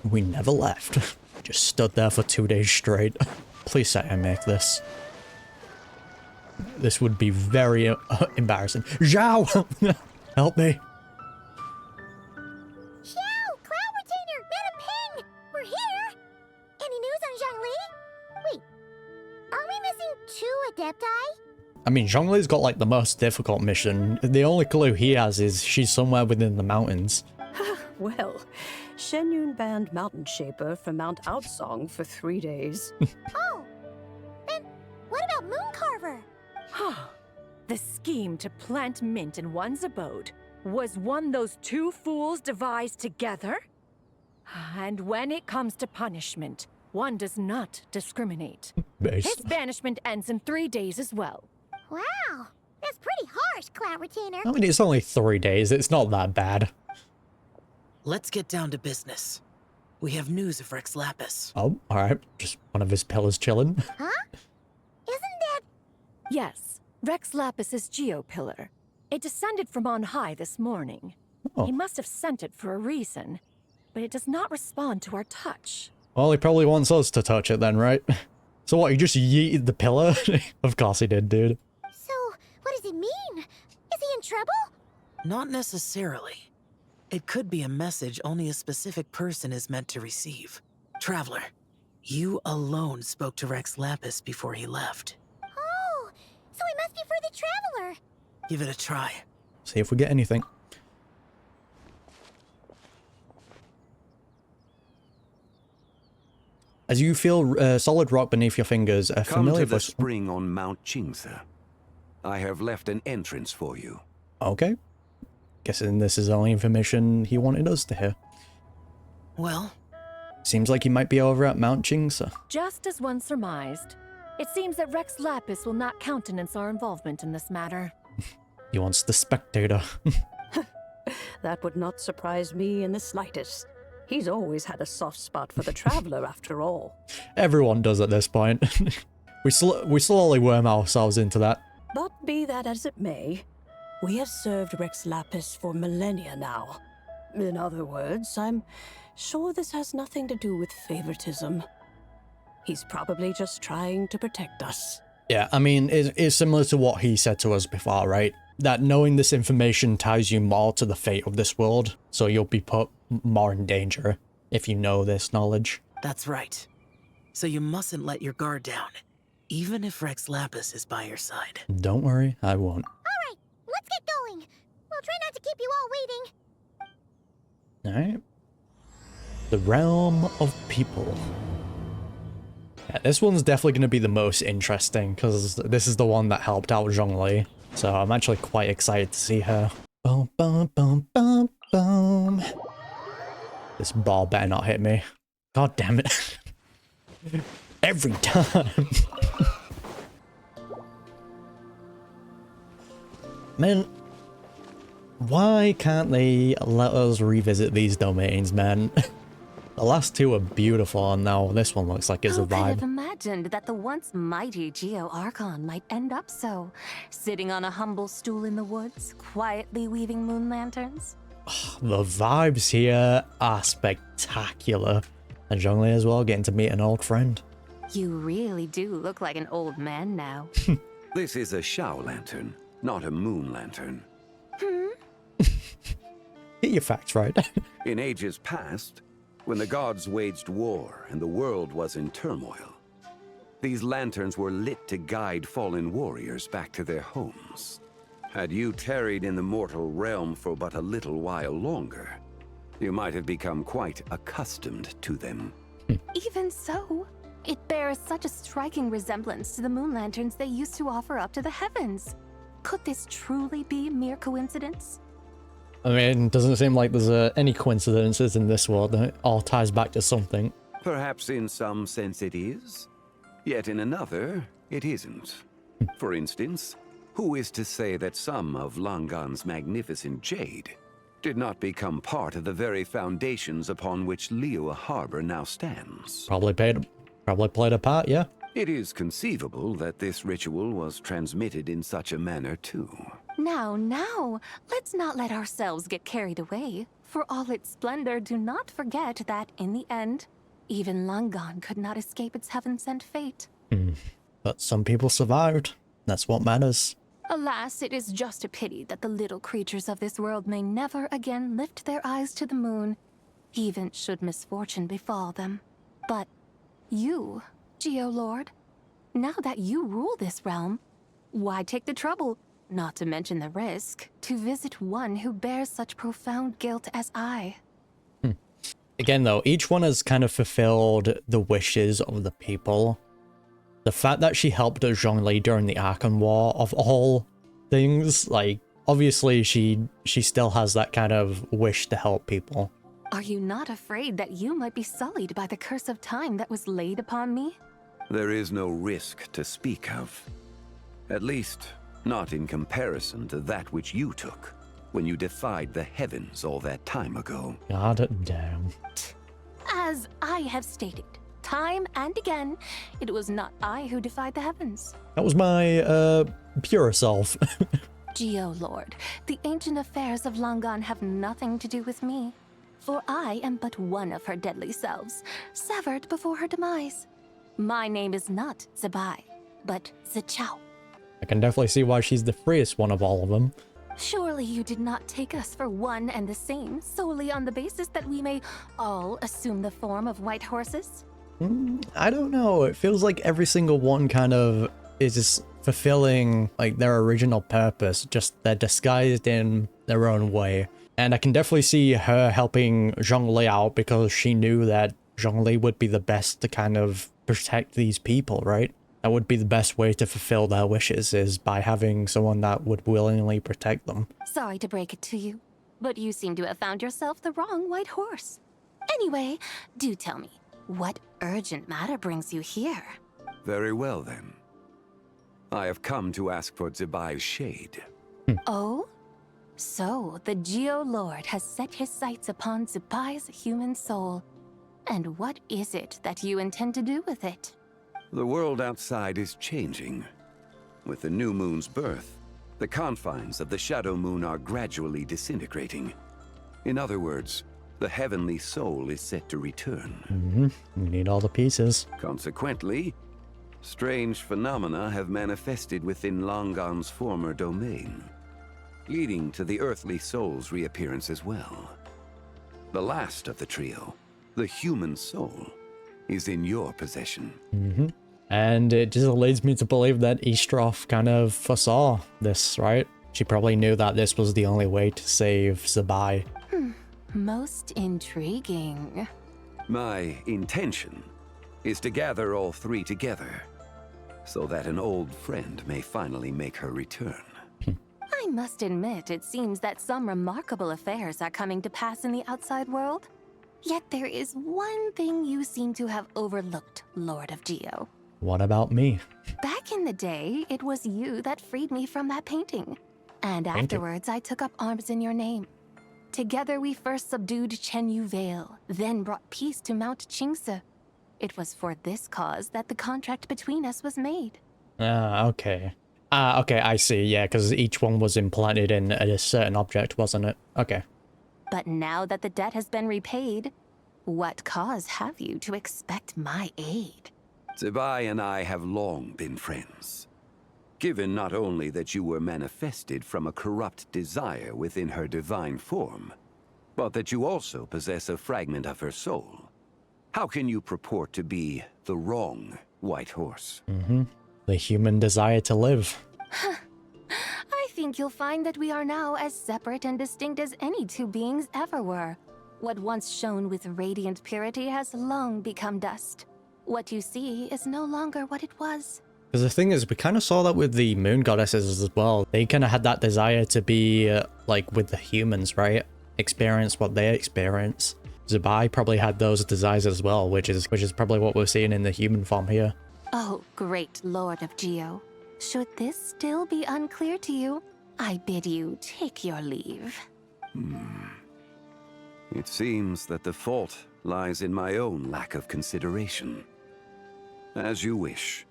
We never left. Just stood there for 2 days straight. Please say I make this. This would be very embarrassing. Zhao! Help me. Xiao! Cloud Retainer! Madam Ping! We're here! Any news on Zhongli? Wait, are we missing 2 Adepti? I mean, Zhongli's got like the most difficult mission. The only clue he has is she's somewhere within the mountains. Well, Shen Yun banned Mountain Shaper from Mount Outsong for 3 days. Oh! Then what about Mooncarver? The scheme to plant mint in one's abode was one those 2 fools devised together? And when it comes to punishment, one does not discriminate. His banishment ends in 3 days as well. Wow! That's pretty harsh, Cloud Retainer. I mean, it's only 3 days. It's not that bad. Let's get down to business. We have news of Rex Lapis. Oh, alright. Just one of his pillars chilling. Huh? Isn't that... Yes, Rex Lapis's Geopillar. It descended from on high this morning. Oh. He must have sent it for a reason, but it does not respond to our touch. Well, he probably wants us to touch it then, right? So what, you just yeeted the pillar? Of course he did, dude. So, what does it mean? Is he in trouble? Not necessarily. It could be a message only a specific person is meant to receive. Traveler, you alone spoke to Rex Lapis before he left. Oh, so it must be for the Traveler. Give it a try. See if we get anything. As you feel solid rock beneath your fingers, a Come familiar to the voice... spring on Mount Qingse. I have left an entrance for you. Okay. Guessing this is the only information he wanted us to hear. Well, Seems like he might be over at Mount Qingse. Just as one surmised, it seems that Rex Lapis will not countenance our involvement in this matter. He wants the spectator. That would not surprise me in the slightest. He's always had a soft spot for the Traveler, after all. Everyone does at this point. we slowly worm ourselves into that. But be that as it may, we have served Rex Lapis for millennia now. In other words, I'm sure this has nothing to do with favoritism. He's probably just trying to protect us. Yeah, I mean, it's similar to what he said to us before, right? That knowing this information ties you more to the fate of this world, so you'll be put more in danger if you know this knowledge. that's right. So you mustn't let your guard down, even if Rex Lapis is by your side. Don't worry, I won't. All right, let's get going. We'll try not to keep you all waiting. Alright. The Realm of People. Yeah, this one's definitely going to be the most interesting, because this is the one that helped out Zhongli. So I'm actually quite excited to see her. Boom, boom, boom, boom, boom. This ball better not hit me. God damn it. Every time. Man, why can't they let us revisit these domains, man? The last two are beautiful, and now this one looks like it's a Who could have vibe. imagined that the once mighty Geo Archon might end up so, sitting on a humble stool in the woods, quietly weaving moon lanterns? The vibes here are spectacular. And Zhongli as well, getting to meet an old friend. You really do look like an old man now. This is a Shao lantern, not a moon lantern. Get your facts right. In ages past, when the gods waged war and the world was in turmoil, these lanterns were lit to guide fallen warriors back to their homes. Had you tarried in the mortal realm for but a little while longer, you might have become quite accustomed to them. Even so, it bears such a striking resemblance to the moon lanterns they used to offer up to the heavens. Could this truly be mere coincidence? I mean, doesn't seem like there's any coincidences in this world. It all ties back to something. Perhaps in some sense it is, yet in another, it isn't. For instance, who is to say that some of Langan's magnificent jade did not become part of the very foundations upon which Liyue Harbor now stands? Probably played a part, yeah. It is conceivable that this ritual was transmitted in such a manner too. Now, let's not let ourselves get carried away. For all its splendor, do not forget that, in the end, even Langan could not escape its heaven-sent fate. But some people survived. That's what matters. Alas, it is just a pity that the little creatures of this world may never again lift their eyes to the moon, even should misfortune befall them. But you, Geolord, now that you rule this realm, why take the trouble, not to mention the risk, to visit one who bears such profound guilt as I? Again, though, each one has kind of fulfilled the wishes of the people. The fact that she helped Zhongli during the Archon War, of all things, like, obviously she still has that kind of wish to help people. Are you not afraid that you might be sullied by the curse of time that was laid upon me? There is no risk to speak of. At least, not in comparison to that which you took when you defied the heavens all that time ago. God damn. As I have stated, time and again, it was not I who defied the heavens. That was my, pure self. Geolord, the ancient affairs of Langan have nothing to do with me, for I am but one of her deadly selves, severed before her demise. My name is not Zibai, but Zichao. I can definitely see why she's the freest one of all of them. Surely you did not take us for one and the same, solely on the basis that we may all assume the form of white horses? I don't know. It feels like every single one kind of is just fulfilling like their original purpose, just they're disguised in their own way. And I can definitely see her helping Zhongli out because she knew that Zhongli would be the best to kind of protect these people, right? That would be the best way to fulfill their wishes, is by having someone that would willingly protect them. Sorry to break it to you, but you seem to have found yourself the wrong white horse. Anyway, do tell me, what urgent matter brings you here? Very well, then. I have come to ask for Zibai's shade. Oh? So, the Geolord has set his sights upon Zibai's human soul. And what is it that you intend to do with it? The world outside is changing. With the new moon's birth, the confines of the shadow moon are gradually disintegrating. In other words, the heavenly soul is set to return. We need all the pieces. Consequently, strange phenomena have manifested within Langan's former domain, leading to the earthly soul's reappearance as well. The last of the trio, the human soul, is in your possession. And it just leads me to believe that Eastroff kind of foresaw this, right? She probably knew that this was the only way to save Zibai. Most intriguing. My intention is to gather all three together, so that an old friend may finally make her return. I must admit, it seems that some remarkable affairs are coming to pass in the outside world. Yet there is one thing you seem to have overlooked, Lord of Geo. What about me? Back in the day, it was you that freed me from that painting. And afterwards, I took up arms in your name. Together we first subdued Chen Yu Vale, then brought peace to Mount Qingse. It was for this cause that the contract between us was made. Okay. Okay, I see, yeah, because each one was implanted in a certain object, wasn't it? Okay. But now that the debt has been repaid, what cause have you to expect my aid? Zibai and I have long been friends. Given not only that you were manifested from a corrupt desire within her divine form, but that you also possess a fragment of her soul, how can you purport to be the wrong white horse? The human desire to live. I think you'll find that we are now as separate and distinct as any two beings ever were. What once shone with radiant purity has long become dust. What you see is no longer what it was. Because the thing is, we kind of saw that with the moon goddesses as well. They kind of had that desire to be like with the humans, right? Experience what they experience. Zibai probably had those desires as well, which is probably what we're seeing in the human form here. Oh, great Lord of Geo. Should this still be unclear to you, I bid you take your leave. It seems that the fault lies in my own lack of consideration. As you wish.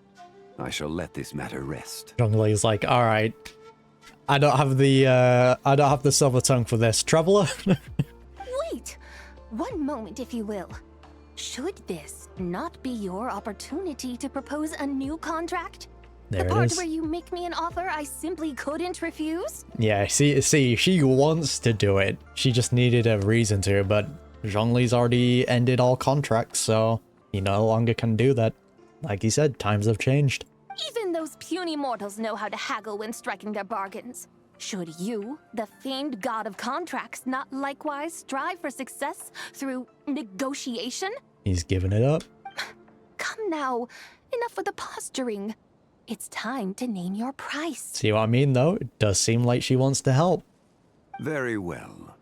I shall let this matter rest. Zhongli is like, alright, I don't have the silver tongue for this. Traveler? Wait! One moment, if you will. Should this not be your opportunity to propose a new contract? There the it part is. where you make me an offer I simply couldn't refuse? Yeah, see, she wants to do it. She just needed a reason to, but Zhongli's already ended all contracts, so he no longer can do that. Like he said, times have changed. Even those puny mortals know how to haggle when striking their bargains. Should you, the famed god of contracts, not likewise strive for success through negotiation? He's giving it up. Come now, enough with the posturing. It's time to name your price. See what I mean, though? It does seem like she wants to help. Very well.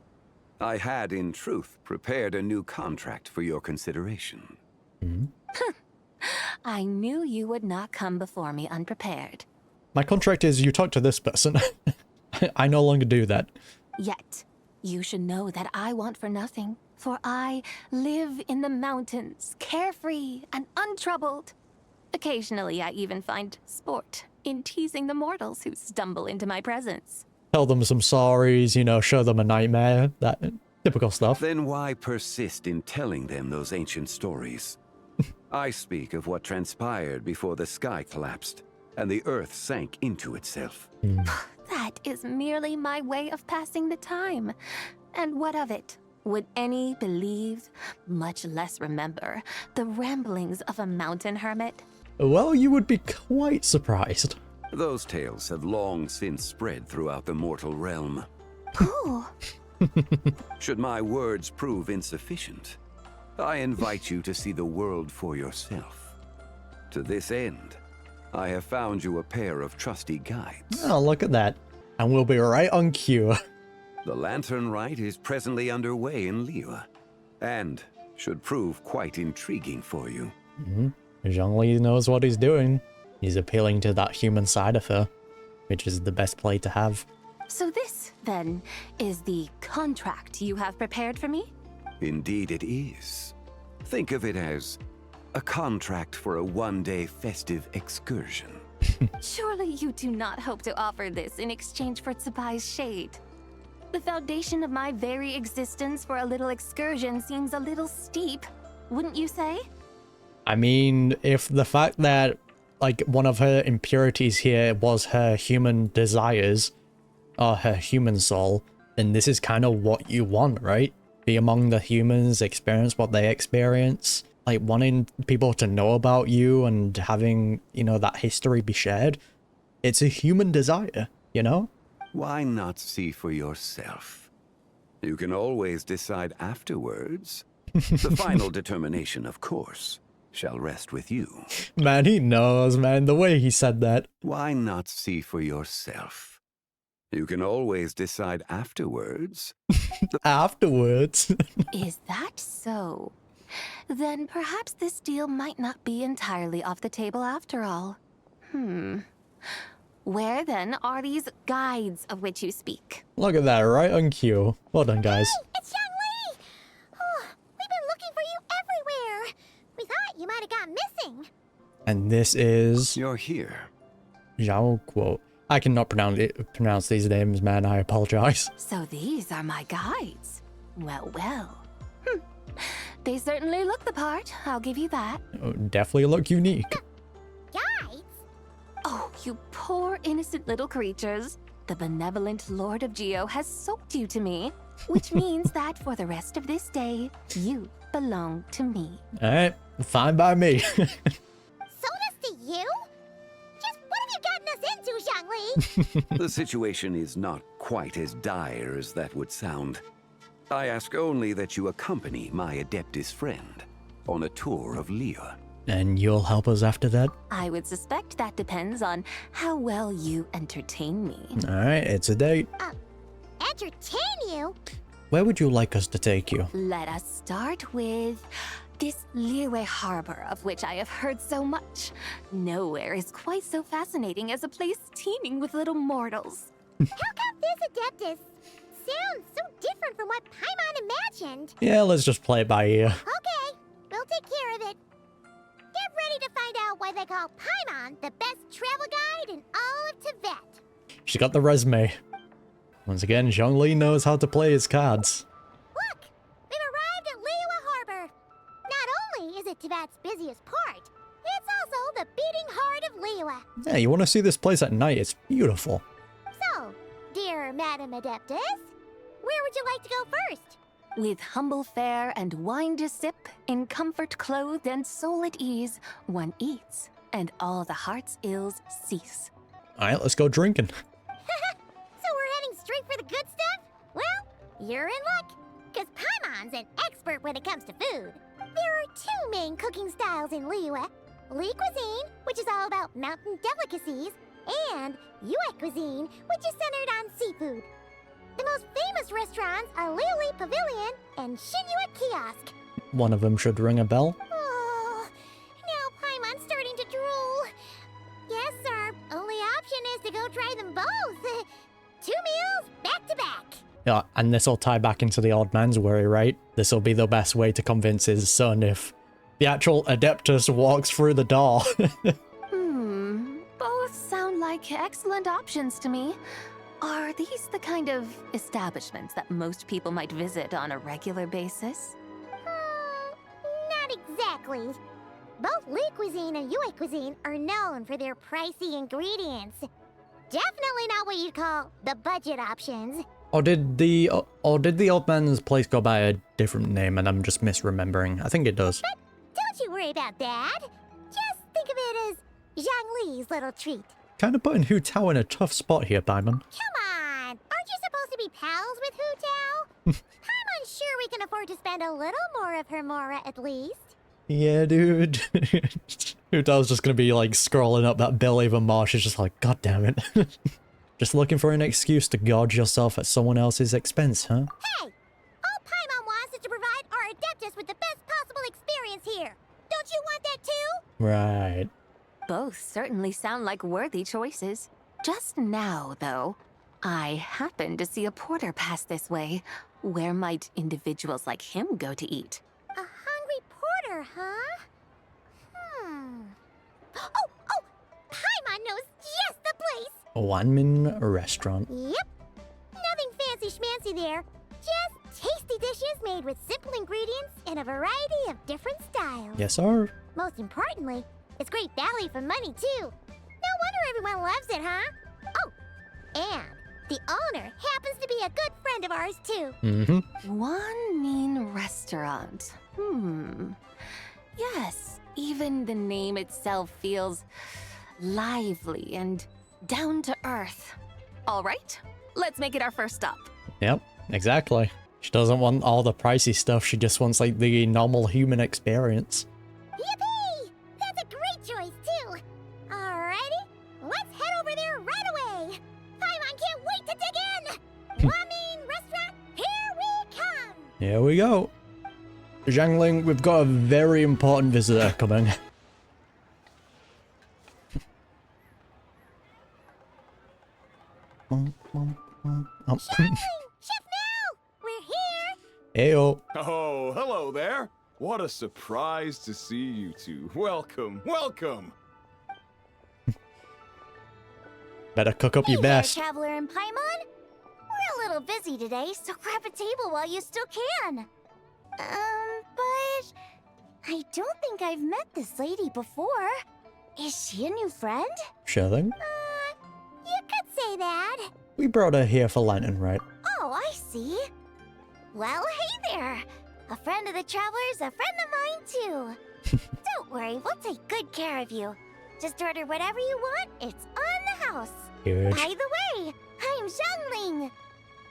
I had, in truth, prepared a new contract for your consideration. I knew you would not come before me unprepared. My contract is you talk to this person. I no longer do that. Yet, you should know that I want for nothing, for I live in the mountains, carefree and untroubled. Occasionally, I even find sport in teasing the mortals who stumble into my presence. Tell them some sorries, you know, show them a nightmare, that typical stuff. Then why persist in telling them those ancient stories? I speak of what transpired before the sky collapsed and the earth sank into itself. That is merely my way of passing the time. And what of it? Would any believe, much less remember, the ramblings of a mountain hermit? Well, you would be quite surprised. Those tales have long since spread throughout the mortal realm. Ooh. Should my words prove insufficient, I invite you to see the world for yourself. To this end, I have found you a pair of trusty guides. Oh, look at that. And we'll be right on cue. The Lantern Rite is presently underway in Liyue, and should prove quite intriguing for you. Zhongli knows what he's doing. He's appealing to that human side of her, which is the best play to have. So this, then, is the contract you have prepared for me? Indeed it is. Think of it as a contract for a one-day festive excursion. Surely you do not hope to offer this in exchange for Zibai's shade. The foundation of my very existence for a little excursion seems a little steep, wouldn't you say? I mean, if the fact that, like, one of her impurities here was her human desires, or her human soul, then this is kind of what you want, right? Be among the humans, experience what they experience. Like, wanting people to know about you and having, you know, that history be shared. It's a human desire, you know? Why not see for yourself? You can always decide afterwards. The final determination, of course, shall rest with you. Man, he knows, man, the way he said that. Why not see for yourself? You can always decide afterwards. Afterwards. Is that so? Then perhaps this deal might not be entirely off the table after all. Where then are these guides of which you speak? Look at that, right on cue. Well done, guys. It's Zhongli! Oh, we've been looking for you everywhere. We thought you might have gone missing. And this is You're here. Zhao Guo. I cannot pronounce these names, man. I apologize. So these are my guides. Well, well. They certainly look the part, I'll give you that. Definitely look unique. Guides? Oh, you poor innocent little creatures. The benevolent Lord of Geo has soaked you to me, which means that for the rest of this day, you belong to me. Alright, fine by me. Sold us to you? Just what have you gotten us into, Zhongli? The situation is not quite as dire as that would sound. I ask only that you accompany my Adeptus friend on a tour of Liyue. And you'll help us after that? I would suspect that depends on how well you entertain me. Alright, it's a date. Entertain you? Where would you like us to take you? Let us start with this Liyue harbor of which I have heard so much. Nowhere is quite so fascinating as a place teeming with little mortals. How come this Adeptus sounds so different from what Paimon imagined? Yeah, let's just play it by ear. Okay, we'll take care of it. Get ready to find out why they call Paimon the best travel guide in all of Tibet. She's got the resume. Once again, Zhongli knows how to play his cards. Look! We've arrived at Liyue Harbor. Not only is it Tibet's busiest port, it's also the beating heart of Liyue. Yeah, you want to see this place at night? It's beautiful. So, dear Madam Adeptus, where would you like to go first? With humble fare and wine to sip, in comfort clothed and soul at ease, one eats, and all the heart's ills cease. Alright, let's go drinking. So we're heading straight for the good stuff? Well, you're in luck, because Paimon's an expert when it comes to food. There are two main cooking styles in Liyue. Li cuisine, which is all about mountain delicacies, and Yue cuisine, which is centered on seafood. The most famous restaurants are Liuli Pavilion and Shinyue Kiosk. One of them should ring a bell. Oh, now Paimon's starting to drool. Yes, our only option is to go try them both. 2 meals, back to back. Yeah, and this will tie back into the odd man's worry, right? This will be the best way to convince his son if the actual Adeptus walks through the door. Both sound like excellent options to me. Are these the kind of establishments that most people might visit on a regular basis? Not exactly. Both Li cuisine and Yue cuisine are known for their pricey ingredients. Definitely not what you'd call the budget options. Or did the odd man's place go by a different name and I'm just misremembering? I think it does. But don't you worry about that. Just think of it as Zhang Li's little treat. Kind of putting Hu Tao in a tough spot here, Paimon. Come on! Aren't you supposed to be pals with Hu Tao? I'm unsure we can afford to spend a little more of her mora at least. Yeah, dude. Hu Tao's just gonna be like scrolling up that bill even more. She's just like, God damn it. Just looking for an excuse to gorge yourself at someone else's expense, huh? Hey! All Paimon wants is to provide our Adeptus with the best possible experience here. Don't you want that too? Right. Both certainly sound like worthy choices. Just now, though, I happened to see a porter pass this way. Where might individuals like him go to eat? A hungry porter, huh? Oh! Paimon knows just the place! Wanmin restaurant. Yep. Nothing fancy schmancy there. Just tasty dishes made with simple ingredients in a variety of different styles. Yes, sir. Most importantly, it's great value for money, too. No wonder everyone loves it, huh? Oh, and the owner happens to be a good friend of ours, too. Mm-hmm. One mean restaurant. Yes, even the name itself feels lively and down to earth. All right, let's make it our first stop. Yep, exactly. She doesn't want all the pricey stuff. She just wants like the normal human experience. Yippee! That's a great choice, too. Alrighty, let's head over there right away. Paimon can't wait to dig in. Wamin Restaurant, here we come. Here we go. Zhangling, we've got a very important visitor coming. Oh. Chef now! We're here! Heyo. Oh, hello there. What a surprise to see you two. Welcome, welcome. Better cook up Hey your there, best. Traveler and Paimon. We're a little busy today, so grab a table while you still can. But I don't think I've met this lady before. Is she a new friend? Sure thing. You could say that. We brought her here for Lantern, right? Oh, I see. Well, hey there. A friend of the Traveler's a friend of mine, too. Don't worry, we'll take good care of you. Just order whatever you want, it's on the house. Huge. By the way, I'm Zhangling.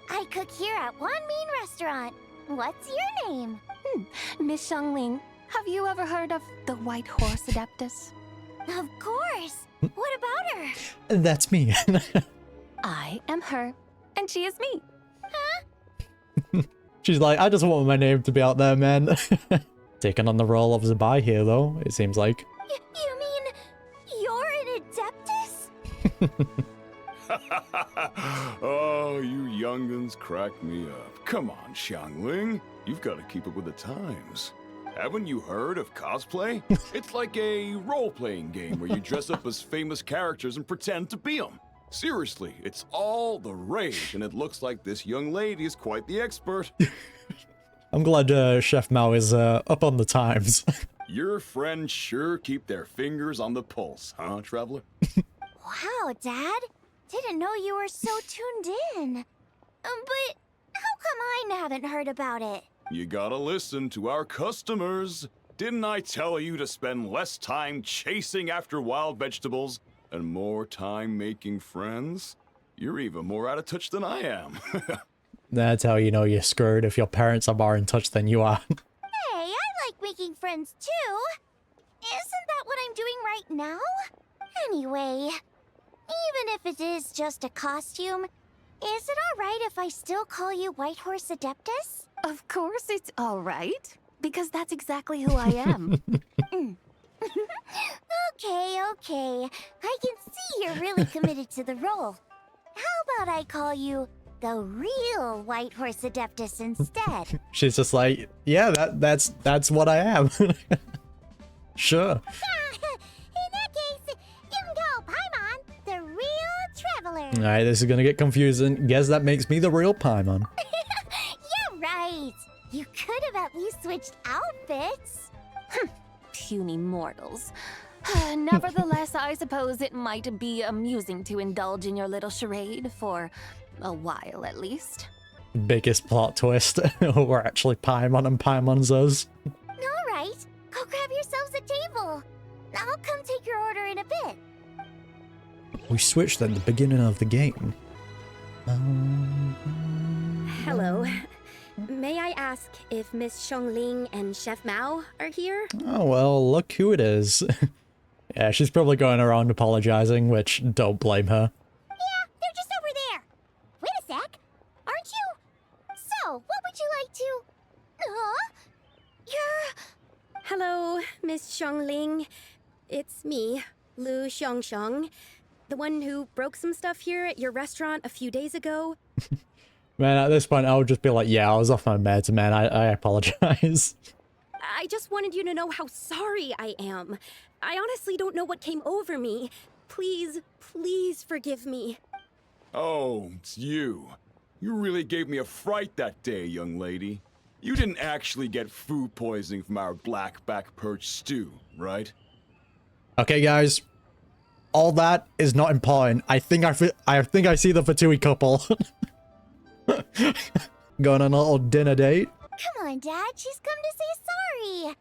I cook here at Wanmin Restaurant. What's your name? Miss Xiangling, have you ever heard of the White Horse Adeptus? Of course. What about her? That's me. I am her, and she is me. She's like, I just want my name to be out there, man. Taking on the role of Zibai here, though, it seems like. You mean you're an Adeptus? Oh, you young'uns crack me up. Come on, Xiangling. You've got to keep up with the times. Haven't you heard of cosplay? It's like a role-playing game where you dress up as famous characters and pretend to be them. Seriously, it's all the rage, and it looks like this young lady is quite the expert. I'm glad Chef Mao is up on the times. Your friends sure keep their fingers on the pulse, huh, Traveler? Wow, Dad. Didn't know you were so tuned in. But how come I haven't heard about it? You gotta listen to our customers. Didn't I tell you to spend less time chasing after wild vegetables and more time making friends? You're even more out of touch than I am. That's how you know you're screwed if your parents are more in touch than you are. Hey, I like making friends too. Isn't that what I'm doing right now? Anyway, even if it is just a costume, is it alright if I still call you Whitehorse Adeptus? Of course it's all right, because that's exactly who I am. Okay. I can see you're really committed to the role. How about I call you the real Whitehorse Adeptus instead? She's just like, yeah, that's what I am. Sure. In that case, you can call Paimon the real traveler. Alright, this is gonna get confusing. Guess that makes me the real Paimon. You're right. You could have at least switched outfits. Puny mortals. Nevertheless, I suppose it might be amusing to indulge in your little charade for a while at least. Biggest plot twist. We're actually Paimon and Paimon's us. All right, go grab yourselves a table. I'll come take your order in a bit. We switched at the beginning of the game. Hello. May I ask if Miss Xiongling and Chef Mao are here? Oh well, look who it is. Yeah, she's probably going around apologizing, which don't blame her. Yeah, they're just over there. Wait a sec. Aren't you? So, what would you like to... You're... Hello, Miss Xiongling. It's me, Lu Xiongxiong, the one who broke some stuff here at your restaurant a few days ago. Man, at this point, I would just be like, yeah, I was off my meds, man. I apologize. I just wanted you to know how sorry I am. I honestly don't know what came over me. Please forgive me. Oh, it's you. You really gave me a fright that day, young lady. You didn't actually get food poisoning from our blackback perch stew, right? Okay, guys. All that is not important. I think I see the Fatui couple. Going on a little dinner date. Come on, Dad. She's come to say sorry.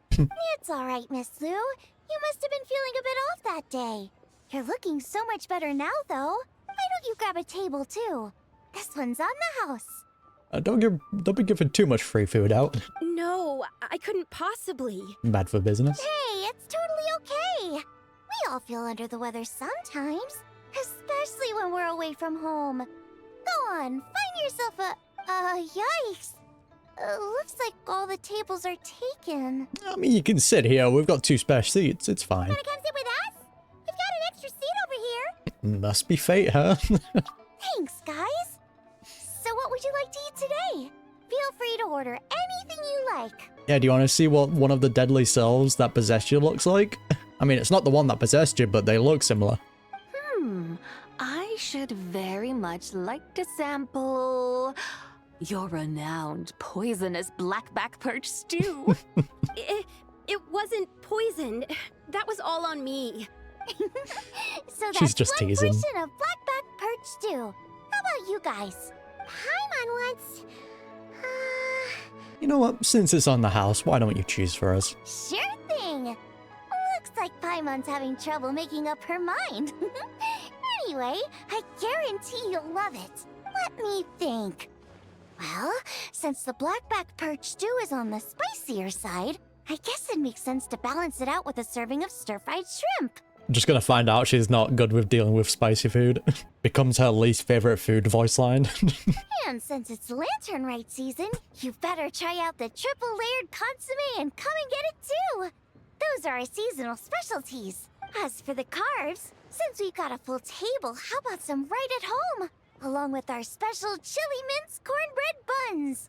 It's all right, Miss Lou. You must have been feeling a bit off that day. You're looking so much better now, though. Why don't you grab a table, too? This one's on the house. Don't be giving too much free food out. No, I couldn't possibly. Bad for business. Hey, it's totally okay. We all feel under the weather sometimes, especially when we're away from home. Go on, find yourself yikes. Looks like all the tables are taken. I mean, you can sit here. We've got 2 spare seats. It's fine. Wanna come sit with us? We've got an extra seat over here. Must be fate, huh? Thanks, guys. So what would you like to eat today? Feel free to order anything you like. Yeah, do you want to see what one of the deadly selves that possessed you looks like? I mean, it's not the one that possessed you, but they look similar. I should very much like to sample your renowned poisonous blackback perch stew. It wasn't poisoned. That was all on me. So that's She's just one teasing. portion of blackback perch stew. How about you guys? Paimon wants... You know what? Since it's on the house, why don't you choose for us? Sure thing. Looks like Paimon's having trouble making up her mind. Anyway, I guarantee you'll love it. Let me think. Well, since the blackback perch stew is on the spicier side, I guess it makes sense to balance it out with a serving of stir-fried shrimp. I'm just gonna find out she's not good with dealing with spicy food. Becomes her least favorite food voice line. And since it's Lantern Rite season, you better try out the triple-layered consommé and come and get it too. Those are our seasonal specialties. As for the carbs, since we've got a full table, how about some right at home? Along with our special chili mince cornbread buns.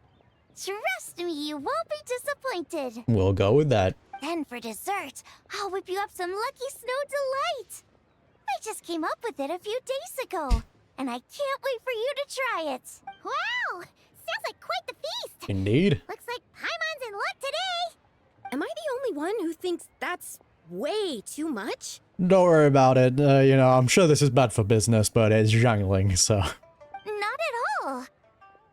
Trust me, you won't be disappointed. We'll go with that. Then for dessert, I'll whip you up some Lucky Snow Delight. I just came up with it a few days ago. and I can't wait for you to try it. Wow! Sounds like quite the feast! Indeed. Looks like Paimon's in luck today! Am I the only one who thinks that's way too much? Don't worry about it. You know, I'm sure this is bad for business, but it's Zhangling, so... Not at all.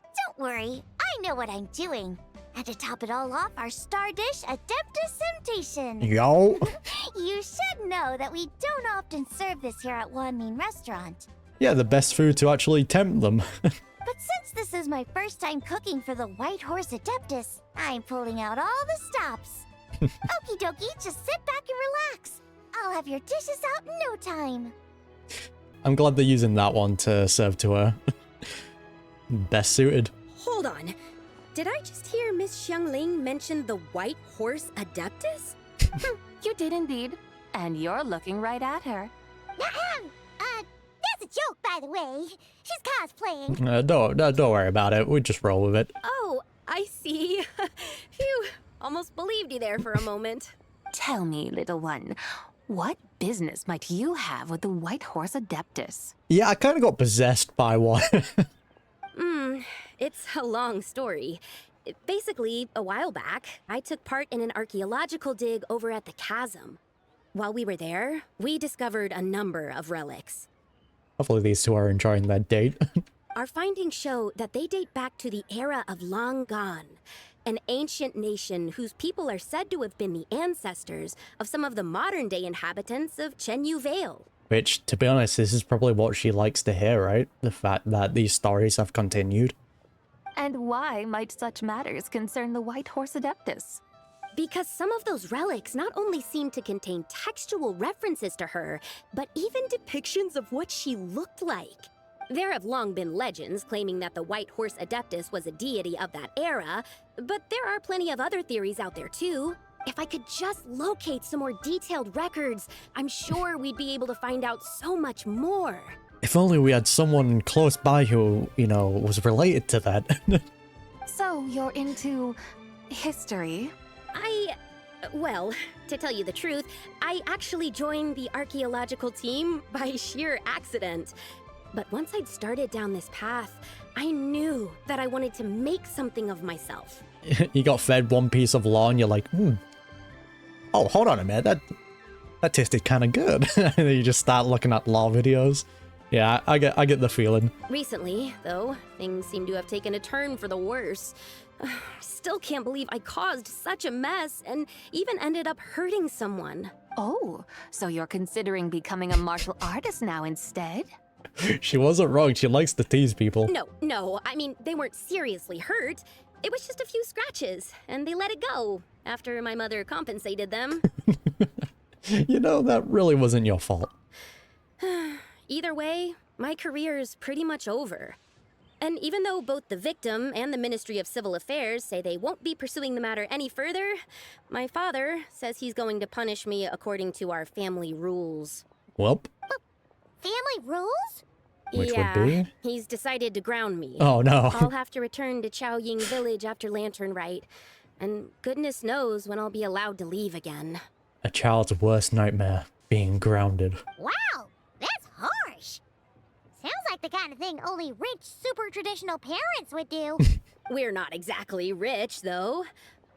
Don't worry, I know what I'm doing. And to top it all off, our star dish, Adeptus Temptation. Yo! You should know that we don't often serve this here at Wanmin Restaurant. Yeah, the best food to actually tempt them. But since this is my first time cooking for the White Horse Adeptus, I'm pulling out all the stops. Okie dokie, just sit back and relax. I'll have your dishes out in no time. I'm glad they're using that one to serve to her. Best suited. Hold on. Did I just hear Miss Xiangling mention the White Horse Adeptus? You did indeed. And you're looking right at her. That's a joke, by the way. She's cosplaying. Don't worry about it. We just roll with it. Oh, I see. Phew. Almost believed you there for a moment. Tell me, little one, what business might you have with the White Horse Adeptus? Yeah, I kind of got possessed by one. It's a long story. Basically, a while back, I took part in an archaeological dig over at the chasm. While we were there, we discovered a number of relics. Hopefully these two are enjoying their date. Our findings show that they date back to the era of Long Gone, an ancient nation whose people are said to have been the ancestors of some of the modern-day inhabitants of Chenyu Vale. Which, to be honest, this is probably what she likes to hear, right? The fact that these stories have continued. And why might such matters concern the White Horse Adeptus? Because some of those relics not only seem to contain textual references to her, but even depictions of what she looked like. There have long been legends claiming that the White Horse Adeptus was a deity of that era, but there are plenty of other theories out there too. If I could just locate some more detailed records, I'm sure we'd be able to find out so much more. If only we had someone close by who, you know, was related to that. So you're into history? Well, to tell you the truth, I actually joined the archaeological team by sheer accident. But once I'd started down this path, I knew that I wanted to make something of myself. You got fed one piece of law and you're like, oh, hold on a minute, that tasted kind of good. And then you just start looking at law videos. Yeah, I get the feeling. Recently, though, things seem to have taken a turn for the worse. Still can't believe I caused such a mess and even ended up hurting someone. Oh, so you're considering becoming a martial artist now instead? She wasn't wrong. She likes to tease people. No, I mean, they weren't seriously hurt. It was just a few scratches, and they let it go after my mother compensated them. You know, that really wasn't your fault. Either way, my career's pretty much over. And even though both the victim and the Ministry of Civil Affairs say they won't be pursuing the matter any further, my father says he's going to punish me according to our family rules. Welp. Family rules? Which would be? He's decided to ground me. Oh, no. I'll have to return to Chaoying Village after Lantern Rite, and goodness knows when I'll be allowed to leave again. A child's worst nightmare, being grounded. Wow, that's harsh. Sounds like the kind of thing only rich, super traditional parents would do. We're not exactly rich, though.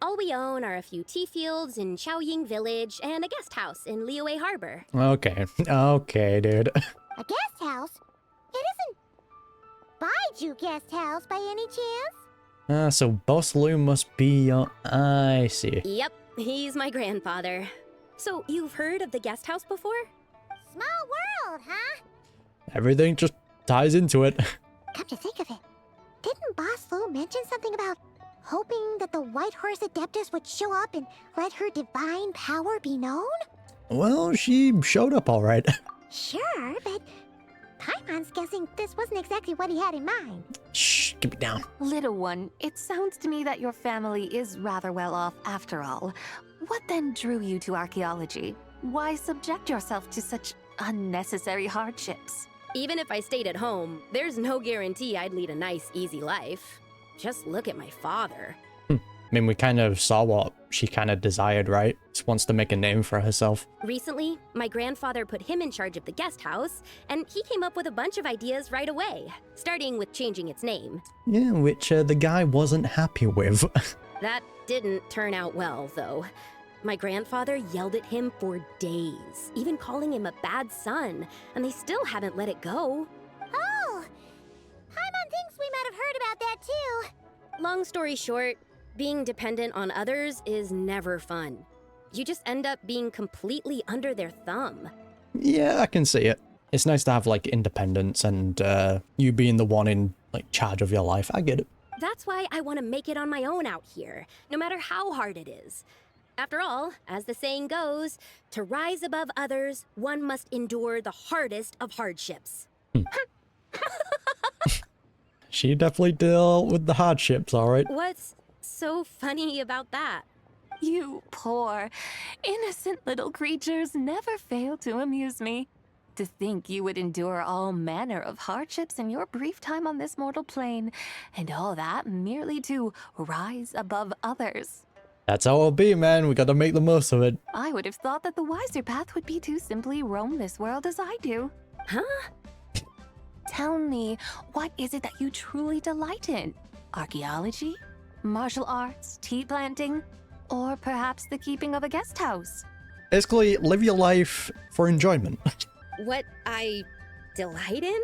All we own are a few tea fields in Chaoying Village and a guest house in Liyue Harbor. Okay, dude. A guest house? It isn't Baiju Guest House by any chance? So Boss Lou must be your... I see. Yep, he's my grandfather. So, you've heard of the guest house before? Small world, huh? Everything just ties into it. Come to think of it, didn't Boss Lou mention something about hoping that the White Horse Adeptus would show up and let her divine power be known? Well, she showed up all right. Sure, but Paimon's guessing this wasn't exactly what he had in mind. Shh, keep it down. Little one, it sounds to me that your family is rather well off after all. What then drew you to archaeology? Why subject yourself to such unnecessary hardships? Even if I stayed at home, there's no guarantee I'd lead a nice, easy life. Just look at my father. I mean, we kind of saw what she kind of desired, right? Just wants to make a name for herself. Recently, my grandfather put him in charge of the guest house, and he came up with a bunch of ideas right away, starting with changing its name. Yeah, which the guy wasn't happy with. That didn't turn out well, though. My grandfather yelled at him for days, even calling him a bad son, and they still haven't let it go. Oh! Paimon thinks we might have heard about that too. Long story short, being dependent on others is never fun. You just end up being completely under their thumb. Yeah, I can see it. It's nice to have, like, independence and you being the one in, like, charge of your life. I get it. That's why I want to make it on my own out here, no matter how hard it is. After all, as the saying goes, to rise above others, one must endure the hardest of hardships. She definitely dealt with the hardships, alright? What's so funny about that? You poor, innocent little creatures never fail to amuse me. To think you would endure all manner of hardships in your brief time on this mortal plane, and all that merely to rise above others. That's how it'll be, man. We gotta make the most of it. I would have thought that the wiser path would be to simply roam this world as I do. Huh? Tell me, what is it that you truly delight in? Archaeology? Martial arts? Tea planting? Or perhaps the keeping of a guest house? Basically, live your life for enjoyment. What I delight in?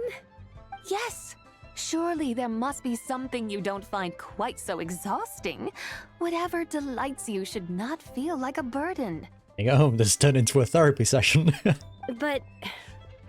Yes! Surely there must be something you don't find quite so exhausting. Whatever delights you should not feel like a burden. You go, this turned into a therapy session. But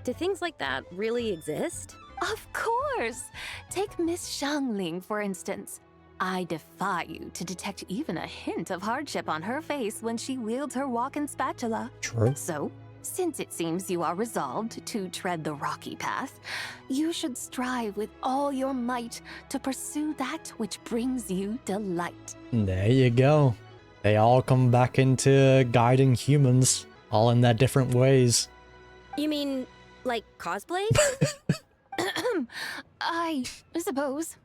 do things like that really exist? Of course! Take Miss Xiangling, for instance. I defy you to detect even a hint of hardship on her face when she wields her walking spatula. True. So, since it seems you are resolved to tread the rocky path, you should strive with all your might to pursue that which brings you delight. There you go. They all come back into guiding humans, all in their different ways. You mean, like cosplay? I suppose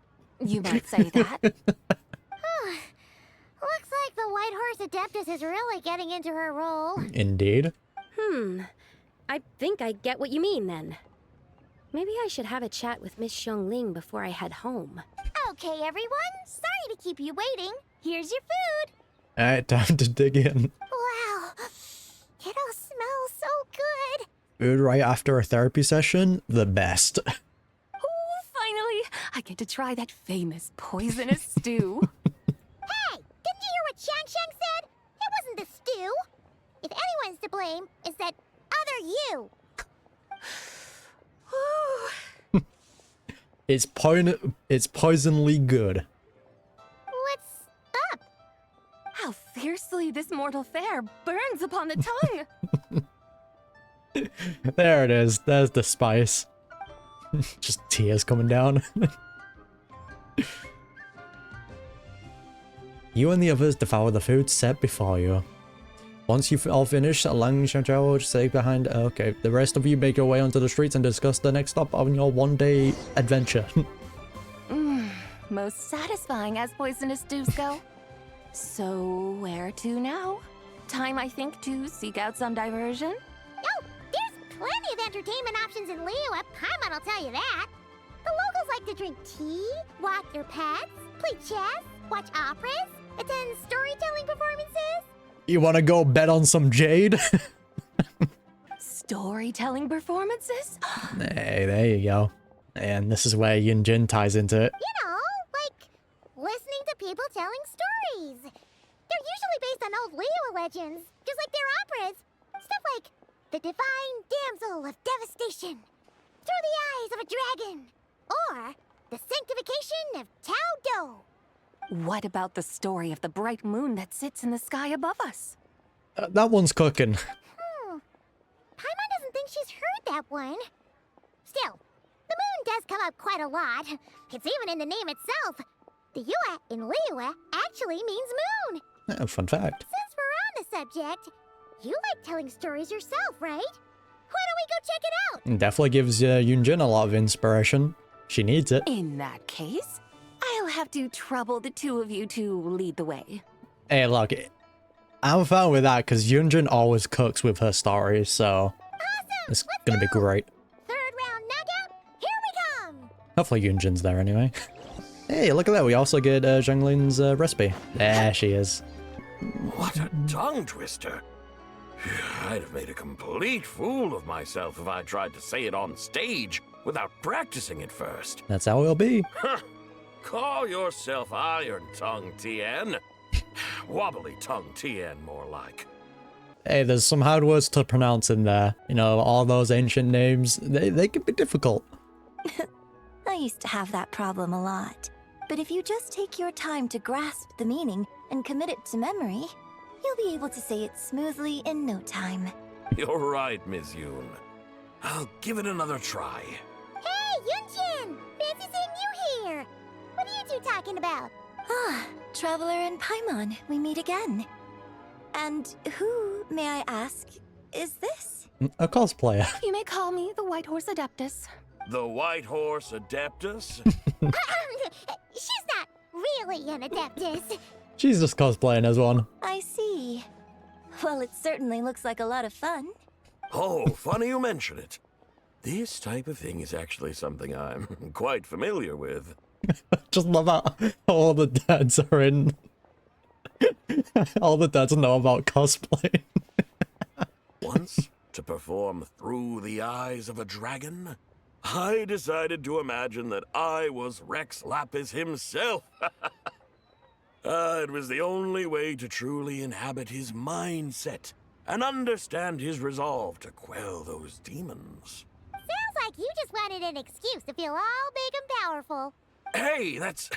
you might say that. Looks like the White Horse Adeptus is really getting into her role. Indeed. I think I get what you mean then. Maybe I should have a chat with Miss Xiangling before I head home. Okay, everyone. Sorry to keep you waiting. Here's your food. Alright, time to dig in. Wow. It all smells so good. Food right after a therapy session? The best. Oh, finally! I get to try that famous poisonous stew. Hey, didn't you hear what Shang said? It wasn't the stew. If anyone's to blame, it's that other you. It's poisonally good. What's up? How fiercely this mortal fare burns upon the tongue! There it is. There's the spice. Just tears coming down. You and the others devour the food set before you. Once you've all finished, Lang Xiaojiao will stay behind. Okay, the rest of you make your way onto the streets and discuss the next stop on your one-day adventure. Most satisfying as poisonous stews go. So, where to now? Time, I think, to seek out some diversion? Oh, there's plenty of entertainment options in Liyue. Paimon will tell you that. The locals like to drink tea, walk their pets, play chess, watch operas, attend storytelling performances. You want to go bet on some jade? Storytelling performances? Hey, there you go. And this is where Yin Jin ties into it. You know, like listening to people telling stories. They're usually based on old Liyue legends, just like their operas. Stuff like The Divine Damsel of Devastation, Through the Eyes of a Dragon, or The Sanctification of Tao Do. What about the story of the bright moon that sits in the sky above us? That one's cooking. Paimon doesn't think she's heard that one. Still, the moon does come up quite a lot. It's even in the name itself. The Yue in Liyue actually means moon. Oh, fun fact. Since we're on the subject, you like telling stories yourself, right? Why don't we go check it out? Definitely gives Yun Jin a lot of inspiration. She needs it. In that case, I'll have to trouble the two of you to lead the way. Hey, look, I'm fine with that because Yunjin always cooks with her stories, so it's gonna be great. Third round knockout, here we come! Hopefully Yunjin's there anyway. Hey, look at that. We also get Zhenglin's recipe. There she is. What a tongue twister. I'd have made a complete fool of myself if I tried to say it on stage without practicing it first. That's how it'll be. Call yourself Iron Tongue Tien. Wobbly Tongue Tien, more like. Hey, there's some hard words to pronounce in there. You know, all those ancient names, they can be difficult. I used to have that problem a lot. But if you just take your time to grasp the meaning and commit it to memory, you'll be able to say it smoothly in no time. You're right, Miss Yoon. I'll give it another try. Hey, Yunjin! Fancy seeing you here! What are you two talking about? Ah, Traveler and Paimon, we meet again. And who, may I ask, is this? A cosplayer. You may call me the White Horse Adeptus. The White Horse Adeptus? She's not really an Adeptus. She's just cosplaying as one. I see. Well, it certainly looks like a lot of fun. Oh, funny you mention it. This type of thing is actually something I'm quite familiar with. Just love how all the dads are in. All the dads know about cosplay. Once, to perform Through the Eyes of a Dragon, I decided to imagine that I was Rex Lapis himself. It was the only way to truly inhabit his mindset and understand his resolve to quell those demons. Sounds like you just wanted an excuse to feel all big and powerful. Hey, that's...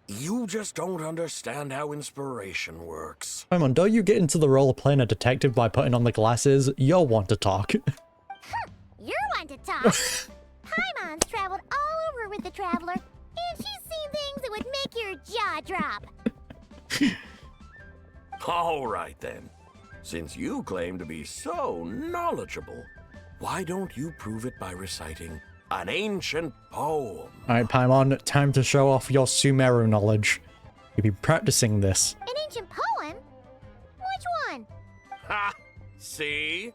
You just don't understand how inspiration works. Paimon, don't you get into the role of playing a detective by putting on the glasses? You'll want to talk. You're one to talk. Paimon's traveled all over with the Traveler, and she's seen things that would make your jaw drop. All right, then. Since you claim to be so knowledgeable, why don't you prove it by reciting an ancient poem? Alright, Paimon, time to show off your Sumeru knowledge. You'll be practicing this. An ancient poem? Which one? Ha! See?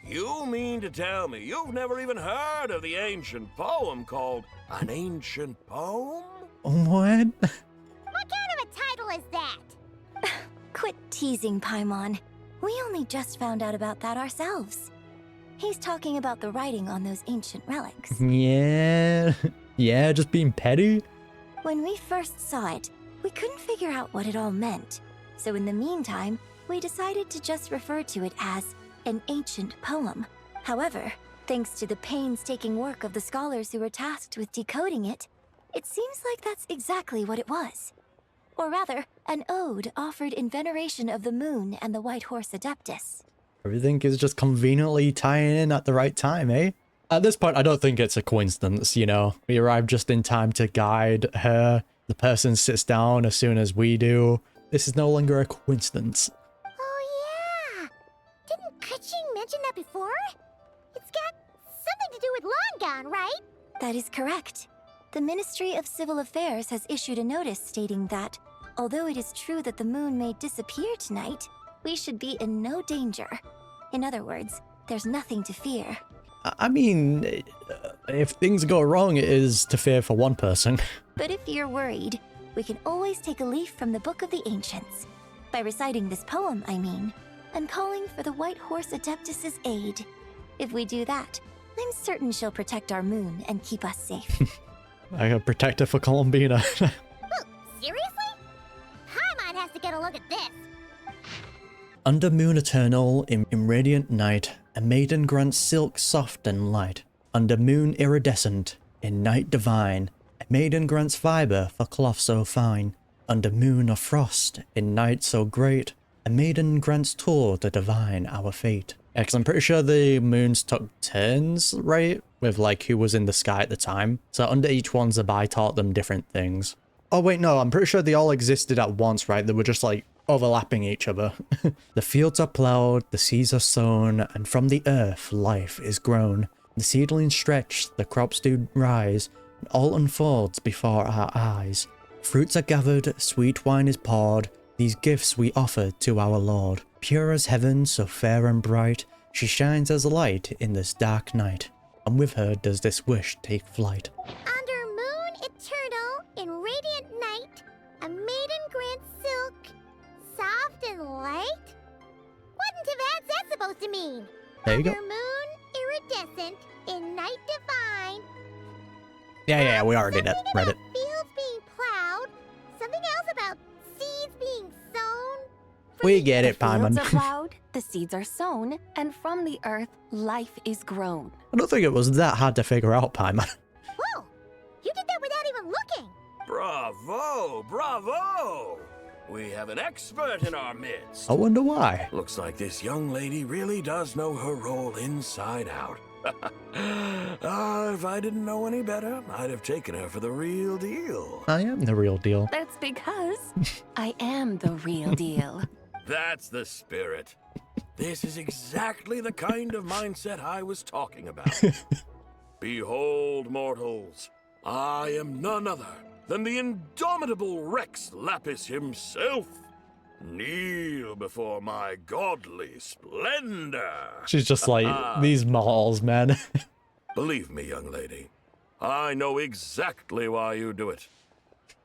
You mean to tell me you've never even heard of the ancient poem called An Ancient Poem? What? What kind of a title is that? Quit teasing, Paimon. We only just found out about that ourselves. He's talking about the writing on those ancient relics. Yeah. Yeah, just being petty? When we first saw it, we couldn't figure out what it all meant. So in the meantime, we decided to just refer to it as an ancient poem. However, thanks to the painstaking work of the scholars who were tasked with decoding it, it seems like that's exactly what it was. Or rather, an ode offered in veneration of the moon and the White Horse Adeptus. Everything is just conveniently tying in at the right time, eh? At this point, I don't think it's a coincidence, you know? We arrive just in time to guide her. The person sits down as soon as we do. This is no longer a coincidence. Oh yeah! Didn't Kuching mention that before? It's got something to do with Longon, right? That is correct. The Ministry of Civil Affairs has issued a notice stating that, although it is true that the moon may disappear tonight, we should be in no danger. In other words, there's nothing to fear. I mean, if things go wrong, it is to fear for one person. But if you're worried, we can always take a leaf from the Book of the Ancients. By reciting this poem, I mean, and calling for the White Horse Adeptus' aid. If we do that, I'm certain she'll protect our moon and keep us safe. I got protector for Columbina. Seriously? Paimon has to get a look at this. Under moon eternal, in radiant night, a maiden grants silk soft and light. Under moon iridescent, in night divine, a maiden grants fibre for cloth so fine. Under moon of frost, in night so great, a maiden grants tour to divine our fate. Yeah, 'cause I'm pretty sure the moons took turns, right? With like who was in the sky at the time. So under each one, Zibai taught them different things. Oh wait, no, I'm pretty sure they all existed at once, right? They were just like overlapping each other. The fields are ploughed, the seas are sown, and from the earth life is grown. The seedlings stretch, the crops do rise, and all unfolds before our eyes. Fruits are gathered, sweet wine is poured, these gifts we offer to our Lord. Pure as heaven, so fair and bright, she shines as a light in this dark night, and with her does this wish take flight. Under moon eternal, in radiant night, a maiden grants silk, soft and light? What in Tibet's that supposed to mean? There you go. Under moon iridescent, in night divine. Yeah, we already read Something it. about fields being plowed, something else about seeds being sown. We get it, The fields Paimon. are plowed, the seeds are sown, and from the earth, life is grown. I don't think it was that hard to figure out, Paimon. Whoa! You did that without even looking! Bravo! Bravo! We have an expert in our midst. I wonder why. Looks like this young lady really does know her role inside out. If I didn't know any better, I'd have taken her for the real deal. I am the real deal. That's because I am the real deal. That's the spirit. This is exactly the kind of mindset I was talking about. Behold, mortals, I am none other than the indomitable Rex Lapis himself. Kneel before my godly splendor. She's just like, these mortals, man. Believe me, young lady, I know exactly why you do it.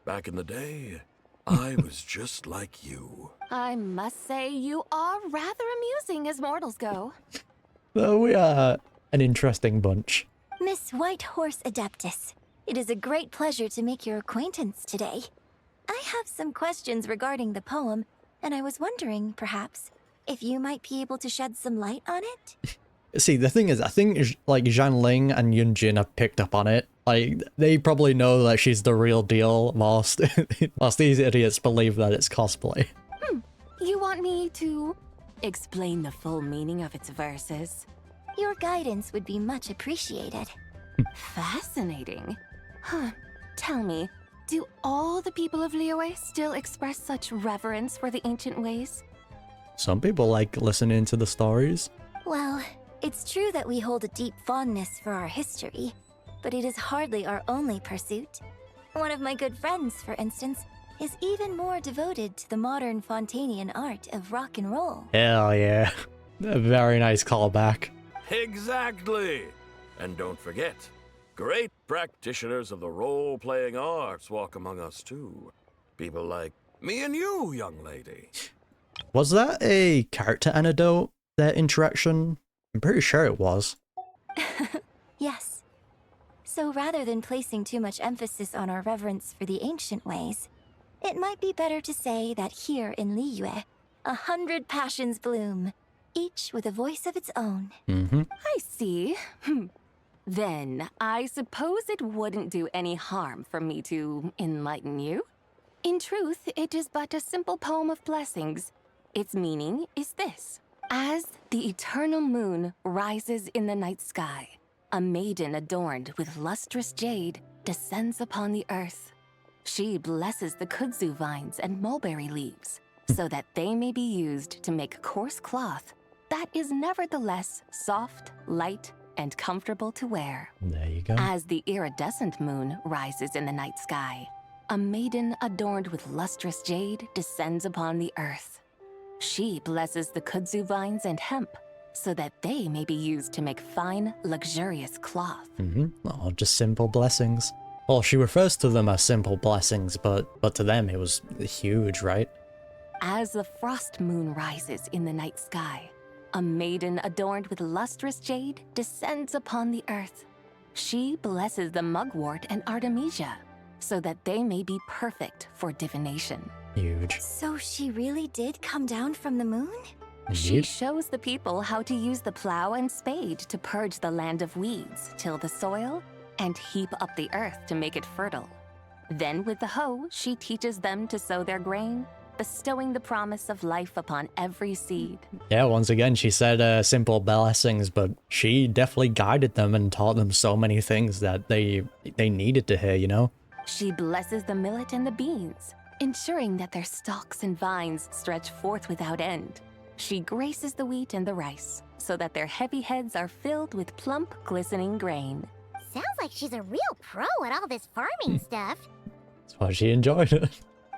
Back in the day, I was just like you. I must say you are rather amusing as mortals go. So we are an interesting bunch. Miss White Horse Adeptus, it is a great pleasure to make your acquaintance today. I have some questions regarding the poem, and I was wondering, perhaps, if you might be able to shed some light on it? See, the thing is, I think like Ling and Yunjin have picked up on it. Like, they probably know that she's the real deal, whilst these idiots believe that it's cosplay. You want me to explain the full meaning of its verses? Your guidance would be much appreciated. Fascinating. Huh. Tell me, do all the people of Liyue still express such reverence for the ancient ways? Some people like listening to the stories. Well, it's true that we hold a deep fondness for our history, but it is hardly our only pursuit. One of my good friends, for instance, is even more devoted to the modern Fontanian art of rock and roll. Hell yeah. A very nice callback. Exactly. And don't forget, great practitioners of the role-playing arts walk among us too. People like me and you, young lady. Was that a character anecdote, their interaction? I'm pretty sure it was. Yes. So rather than placing too much emphasis on our reverence for the ancient ways, it might be better to say that here in Liyue, 100 passions bloom, each with a voice of its own. I see. Then, I suppose it wouldn't do any harm for me to enlighten you. In truth, it is but a simple poem of blessings. Its meaning is this. As the eternal moon rises in the night sky, a maiden adorned with lustrous jade descends upon the earth. She blesses the kudzu vines and mulberry leaves, so that they may be used to make coarse cloth that is nevertheless soft, light, and comfortable to wear. There you go. As the iridescent moon rises in the night sky, a maiden adorned with lustrous jade descends upon the earth. She blesses the kudzu vines and hemp, so that they may be used to make fine, luxurious cloth. Oh, just simple blessings. Well, she refers to them as simple blessings, but to them it was huge, right? As the frost moon rises in the night sky, a maiden adorned with lustrous jade descends upon the earth. She blesses the mugwort and artemisia, so that they may be perfect for divination. Huge. So she really did come down from the moon? She Indeed. shows the people how to use the plow and spade to purge the land of weeds, till the soil, and heap up the earth to make it fertile. Then with the hoe, she teaches them to sow their grain, bestowing the promise of life upon every seed. Yeah, once again, she said simple blessings, but she definitely guided them and taught them so many things that they needed to hear, you know? She blesses the millet and the beans, ensuring that their stalks and vines stretch forth without end. She graces the wheat and the rice, so that their heavy heads are filled with plump, glistening grain. Sounds like she's a real pro at all this farming stuff. That's why she enjoyed it.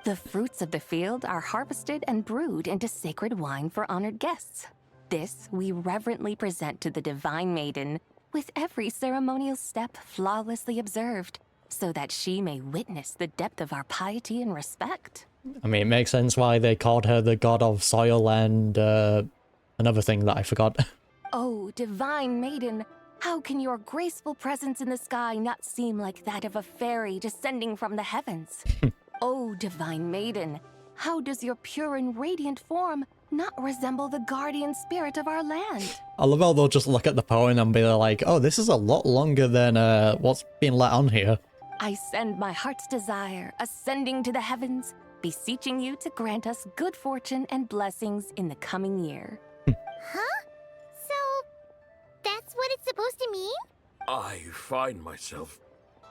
The fruits of the field are harvested and brewed into sacred wine for honored guests. This we reverently present to the Divine Maiden, with every ceremonial step flawlessly observed, so that she may witness the depth of our piety and respect. I mean, it makes sense why they called her the god of soil and another thing that I forgot. Oh, Divine Maiden, how can your graceful presence in the sky not seem like that of a fairy descending from the heavens? Oh, Divine Maiden, how does your pure and radiant form not resemble the guardian spirit of our land? I love how they'll just look at the poem and be like, oh, this is a lot longer than what's being let on here. I send my heart's desire, ascending to the heavens, beseeching you to grant us good fortune and blessings in the coming year. Huh? So, that's what it's supposed to mean? I find myself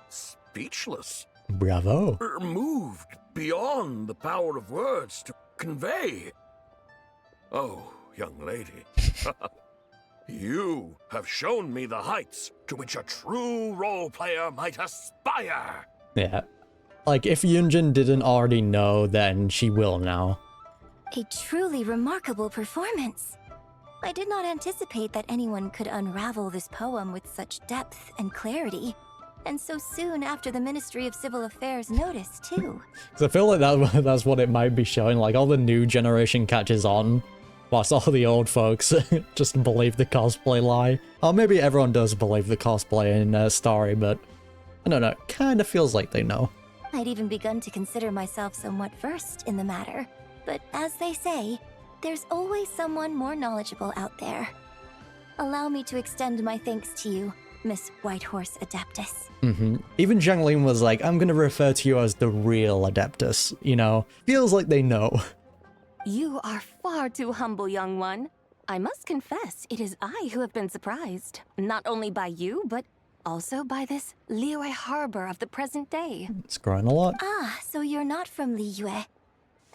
speechless. Bravo. Moved beyond the power of words to convey. Oh, young lady, you have shown me the heights to which a true role player might aspire. Yeah. Like, if Yunjin didn't already know, then she will now. A truly remarkable performance. I did not anticipate that anyone could unravel this poem with such depth and clarity. And so soon after the Ministry of Civil Affairs noticed, too. Because I feel like that's what it might be showing. Like, all the new generation catches on, whilst all the old folks just believe the cosplay lie. Or maybe everyone does believe the cosplay in story, but I don't know. It kind of feels like they know. I'd even begun to consider myself somewhat versed in the matter. But as they say, there's always someone more knowledgeable out there. Allow me to extend my thanks to you, Miss Whitehorse Adeptus. Even Zhang was like, I'm gonna refer to you as the real Adeptus, you know? Feels like they know. You are far too humble, young one. I must confess, it is I who have been surprised, not only by you, but also by this Liyue Harbor of the present day. It's growing a lot. Ah, so you're not from Liyue.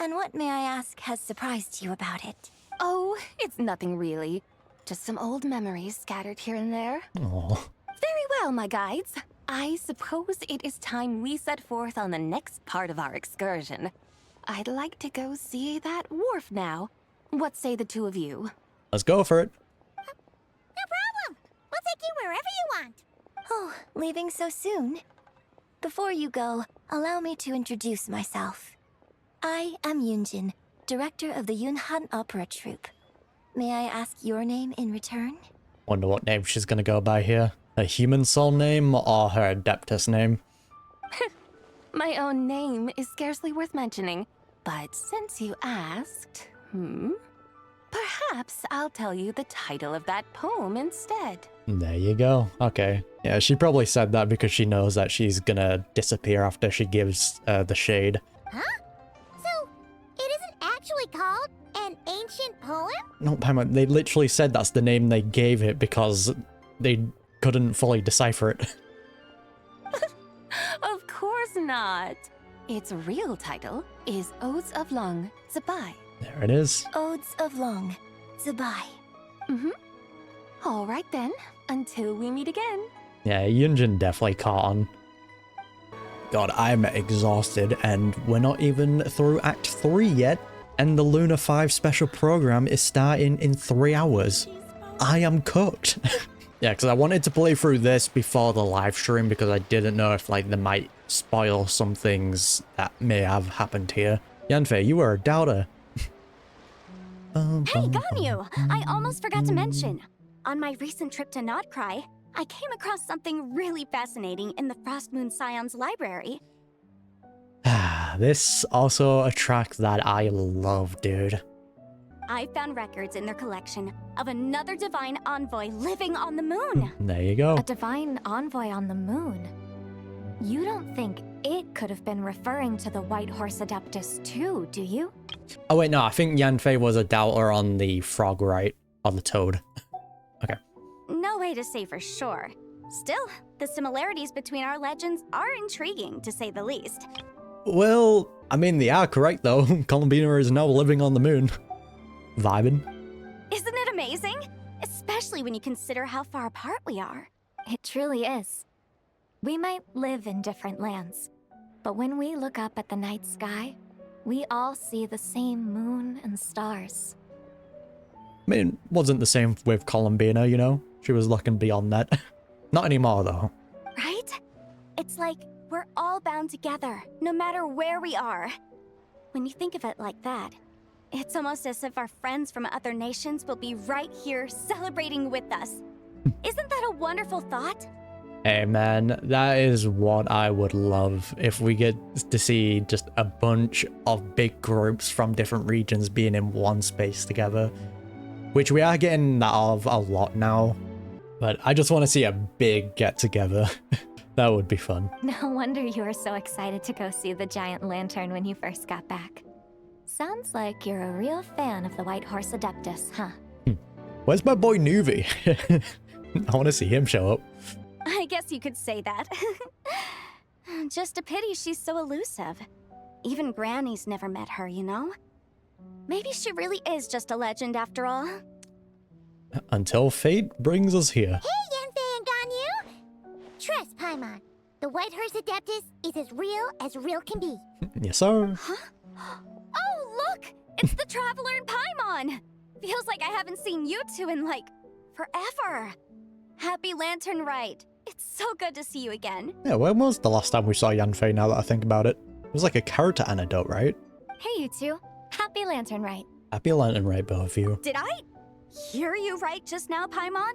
And what, may I ask, has surprised you about it? Oh, it's nothing really. Just some old memories scattered here and there. Aww. Very well, my guides. I suppose it is time we set forth on the next part of our excursion. I'd like to go see that wharf now. What say the two of you? Let's go for it. No problem. We'll take you wherever you want. Oh, leaving so soon? Before you go, allow me to introduce myself. I am Yunjin, director of the Yunhan Opera Troupe. May I ask your name in return? Wonder what name she's gonna go by here. Her human soul name or her Adeptus name? My own name is scarcely worth mentioning, but since you asked, perhaps I'll tell you the title of that poem instead. There you go. Okay. Yeah, she probably said that because she knows that she's gonna disappear after she gives the shade. Huh? So, it isn't actually called an ancient poem? No, Paimon, they literally said that's the name they gave it because they couldn't fully decipher it. Of course not. Its real title is Odes of Long, Zibai. There it is. Odes of Long, Zibai. All right then, until we meet again. Yeah, Yunjin definitely caught on. God, I'm exhausted, and we're not even through Act 3 yet, and the Luna 5 special program is starting in 3 hours. I am cooked. Yeah, because I wanted to play through this before the live stream because I didn't know if, like, they might spoil some things that may have happened here. Yanfei, you were a doubter. Hey, Ganyu! I almost forgot to mention. On my recent trip to Nodcry, I came across something really fascinating in the Frost Moon Scion's library. This also a track that I love, dude. I found records in their collection of another divine envoy living on the moon. There you go. A divine envoy on the moon? You don't think it could have been referring to the White Horse Adeptus too, do you? Oh wait, no, I think Yanfei was a doubter on the frog, right? On the toad. Okay. No way to say for sure. Still, the similarities between our legends are intriguing, to say the least. Well, I mean, they are correct though. Columbina is now living on the moon. Vibing. Isn't it amazing? Especially when you consider how far apart we are. It truly is. We might live in different lands, but when we look up at the night sky, we all see the same moon and stars. I mean, wasn't the same with Columbina, you know? She was looking beyond that. Not anymore, though. Right? It's like we're all bound together, no matter where we are. When you think of it like that, it's almost as if our friends from other nations will be right here celebrating with us. Isn't that a wonderful thought? Hey man, that is what I would love, if we get to see just a bunch of big groups from different regions being in one space together. Which we are getting that of a lot now. But I just want to see a big get-together. That would be fun. No wonder you were so excited to go see the giant lantern when you first got back. Sounds like you're a real fan of the White Horse Adeptus, huh? Where's my boy Nuvi? I want to see him show up. I guess you could say that. Just a pity she's so elusive. Even Granny's never met her, you know? Maybe she really is just a legend after all. Until fate brings us here. Hey, Yanfei and Ganyu! Trust, Paimon. The White Horse Adeptus is as real can be. Yes, sir. Huh? Oh, look! It's the Traveler and Paimon! Feels like I haven't seen you two in, like, forever. Happy Lantern Rite. It's so good to see you again. Yeah, when was the last time we saw Yanfei, now that I think about it? It was like a character anecdote, right? Hey, you two. Happy Lantern Rite. Happy Lantern Rite, both of you. Did I hear you right just now, Paimon?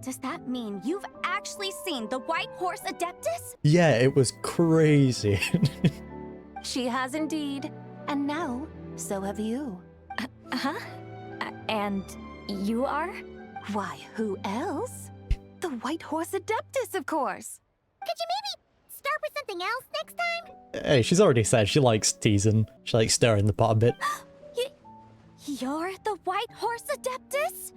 Does that mean you've actually seen the White Horse Adeptus? Yeah, it was crazy. She has indeed. And now, so have you. Huh? And you are? Why, who else? The White Horse Adeptus, of course. Could you maybe start with something else next time? Hey, she's already said she likes teasing. She likes stirring the pot a bit. You're the White Horse Adeptus?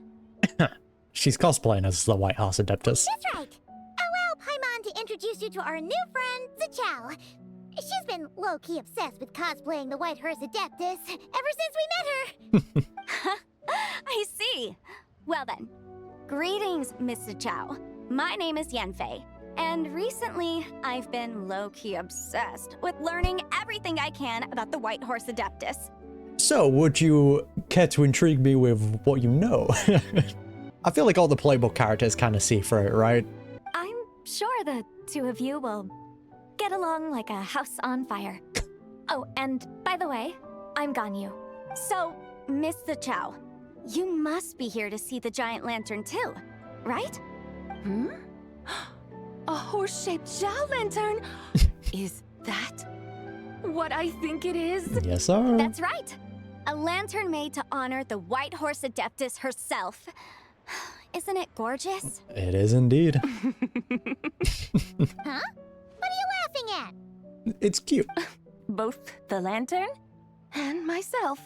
She's cosplaying as the White Horse Adeptus. That's right. Allow Paimon to introduce you to our new friend, Zichao. She's been low-key obsessed with cosplaying the White Horse Adeptus ever since we met her. I see. Well then, greetings, Miss Zichao. My name is Yanfei, and recently I've been low-key obsessed with learning everything I can about the White Horse Adeptus. So, would you care to intrigue me with what you know? I feel like all the playbook characters kind of see through it, right? I'm sure the two of you will get along like a house on fire. Oh, and by the way, I'm Ganyu. So, Miss Zichao, you must be here to see the giant lantern too, right? Hmm? A horse-shaped Zhao lantern? Is that what I think it is? Yes, sir. That's right. A lantern made to honor the White Horse Adeptus herself. Isn't it gorgeous? It is indeed. Huh? What are you laughing at? It's cute. Both the lantern and myself.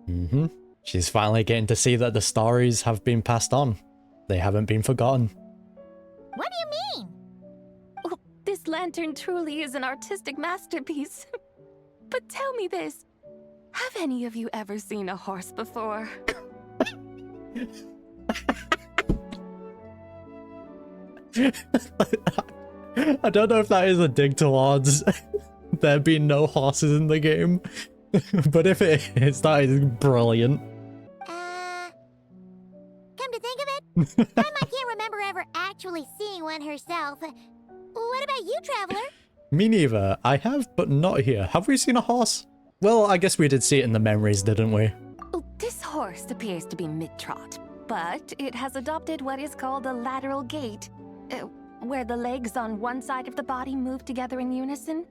Mm-hmm. She's finally getting to see that the stories have been passed on. They haven't been forgotten. What do you mean? Oh, this lantern truly is an artistic masterpiece. But tell me this. Have any of you ever seen a horse before? I don't know if that is a dig towards there being no horses in the game. But if it is, that is brilliant. Come to think of it, I can't remember ever actually seeing one herself. What about you, Traveler? Me neither. I have, but not here. Have we seen a horse? Well, I guess we did see it in the memories, didn't we? Oh, this horse appears to be mid-trot, but it has adopted what is called a lateral gait, where the legs on one side of the body move together in unison.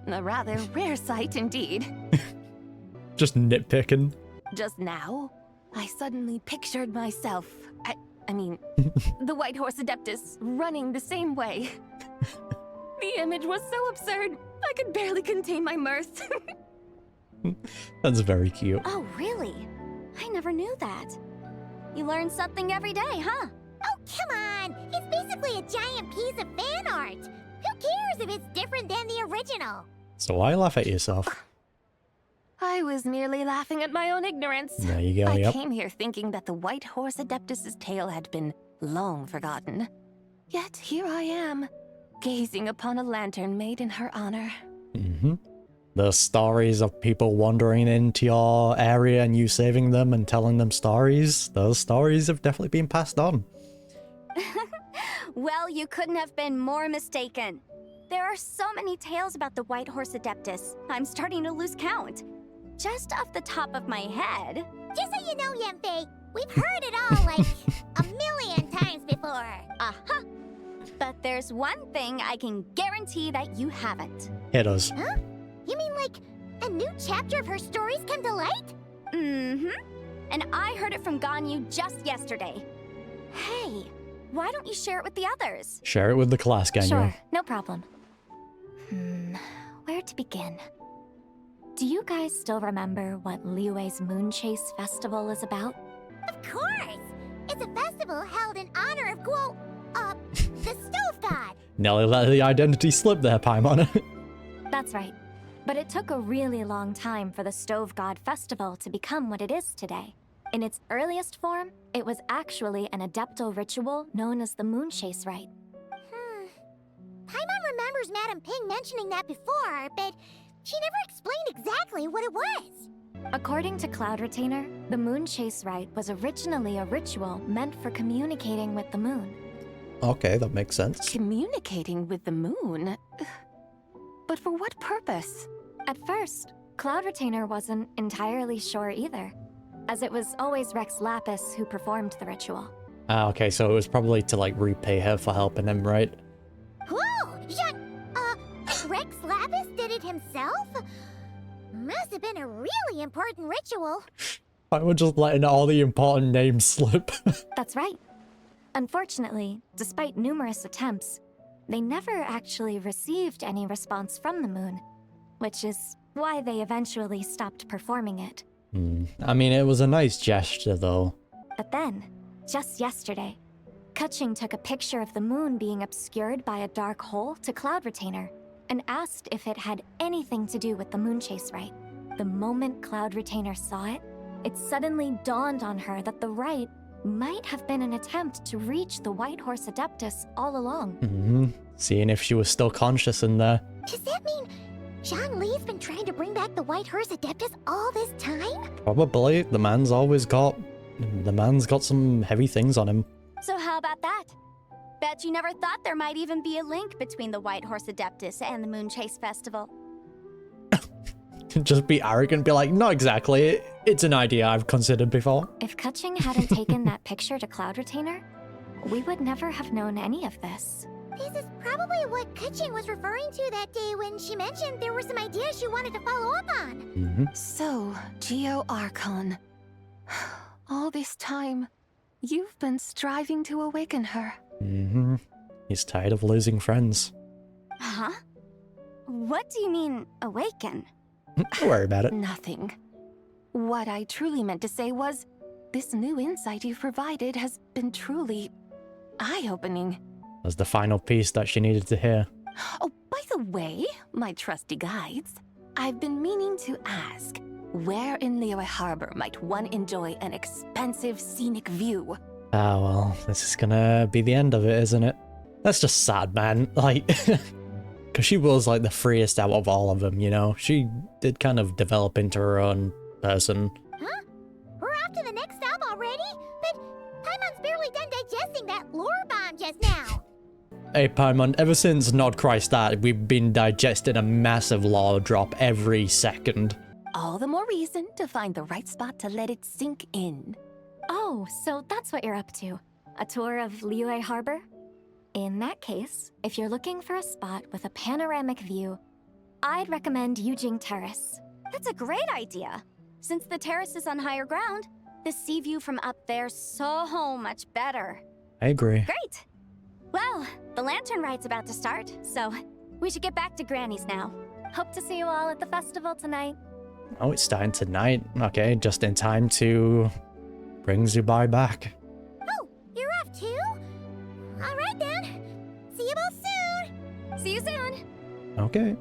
A rather rare sight indeed. Just nitpicking. Just now, I suddenly pictured myself, I mean, the White Horse Adeptus running the same way. The image was so absurd, I could barely contain my mirth. That's very cute. Oh, really? I never knew that. You learn something every day, huh? Oh, come on! It's basically a giant piece of fan art! Who cares if it's different than the original? So why laugh at yourself? I was merely laughing at my own ignorance. There you go, I yep. came here thinking that the White Horse Adeptus's tale had been long forgotten. Yet here I am, gazing upon a lantern made in her honor. Mm-hmm. The stories of people wandering into your area and you saving them and telling them stories, those stories have definitely been passed on. Well, you couldn't have been more mistaken. There are so many tales about the White Horse Adeptus, I'm starting to lose count. Just off the top of my head... Just so you know, Yemfei, we've heard it all like a million times before. Uh-huh. But there's one thing I can guarantee that you haven't. Hit us. Huh? You mean like a new chapter of her stories come to light? Mm-hmm. And I heard it from Ganyu just yesterday. Hey, why don't you share it with the others? Share it with the class, Ganyu. Sure, no problem. Where to begin? Do you guys still remember what Liyue's Moon Chase Festival is about? Of course! It's a festival held in honor of the Stove God. Nelly let the identity slip there, Paimon. That's right. But it took a really long time for the Stove God Festival to become what it is today. In its earliest form, it was actually an adeptal ritual known as the Moon Chase Rite. Paimon remembers Madame Ping mentioning that before, but she never explained exactly what it was. According to Cloud Retainer, the Moon Chase Rite was originally a ritual meant for communicating with the moon. Okay, that makes sense. Communicating with the moon? But for what purpose? At first, Cloud Retainer wasn't entirely sure either, as it was always Rex Lapis who performed the ritual. Ah, okay, so it was probably to, like, repay her for helping him, right? Whoa! Rex Lapis did it himself? Must have been a really important ritual. I was just letting all the important names slip. That's right. Unfortunately, despite numerous attempts, they never actually received any response from the moon, which is why they eventually stopped performing it. I mean, it was a nice gesture, though. But then, just yesterday, Kutching took a picture of the moon being obscured by a dark hole to Cloud Retainer and asked if it had anything to do with the Moon Chase Rite. The moment Cloud Retainer saw it, it suddenly dawned on her that the rite might have been an attempt to reach the White Horse Adeptus all along. Seeing if she was still conscious in there. Does that mean Zhongli's been trying to bring back the White Horse Adeptus all this time? Probably. The man's got some heavy things on him. So how about that? Bet you never thought there might even be a link between the White Horse Adeptus and the Moon Chase Festival. Just be arrogant, be like, not exactly. It's an idea I've considered before. If Kutching hadn't taken that picture to Cloud Retainer, we would never have known any of this. This is probably what Kutching was referring to that day when she mentioned there were some ideas she wanted to follow up on. So, Geo Archon. All this time, you've been striving to awaken her. He's tired of losing friends. Huh? What do you mean, awaken? Don't worry about it. Nothing. What I truly meant to say was, this new insight you've provided has been truly eye-opening. That's the final piece that she needed to hear. Oh, by the way, my trusty guides, I've been meaning to ask, where in Liyue Harbor might one enjoy an expensive scenic view? Ah, well, this is gonna be the end of it, isn't it? That's just sad, man. Like, because she was, like, the freest out of all of them, you know? She did kind of develop into her own person. Huh? We're off to the next stop already? But Paimon's barely done digesting that lore bomb just now. Hey, Paimon, ever since Nodchrist died, we've been digesting a massive lore drop every second. All the more reason to find the right spot to let it sink in. Oh, so that's what you're up to. A tour of Liyue Harbor? In that case, if you're looking for a spot with a panoramic view, I'd recommend Yujing Terrace. That's a great idea. Since the terrace is on higher ground, the sea view from up there's so much better. I agree. Great! Well, the lantern ride's about to start, so we should get back to Granny's now. Hope to see you all at the festival tonight. Oh, it's starting tonight. Okay, just in time to bring Zibai back. Oh, you're off too? All right then. See you both soon. See you soon. Okay.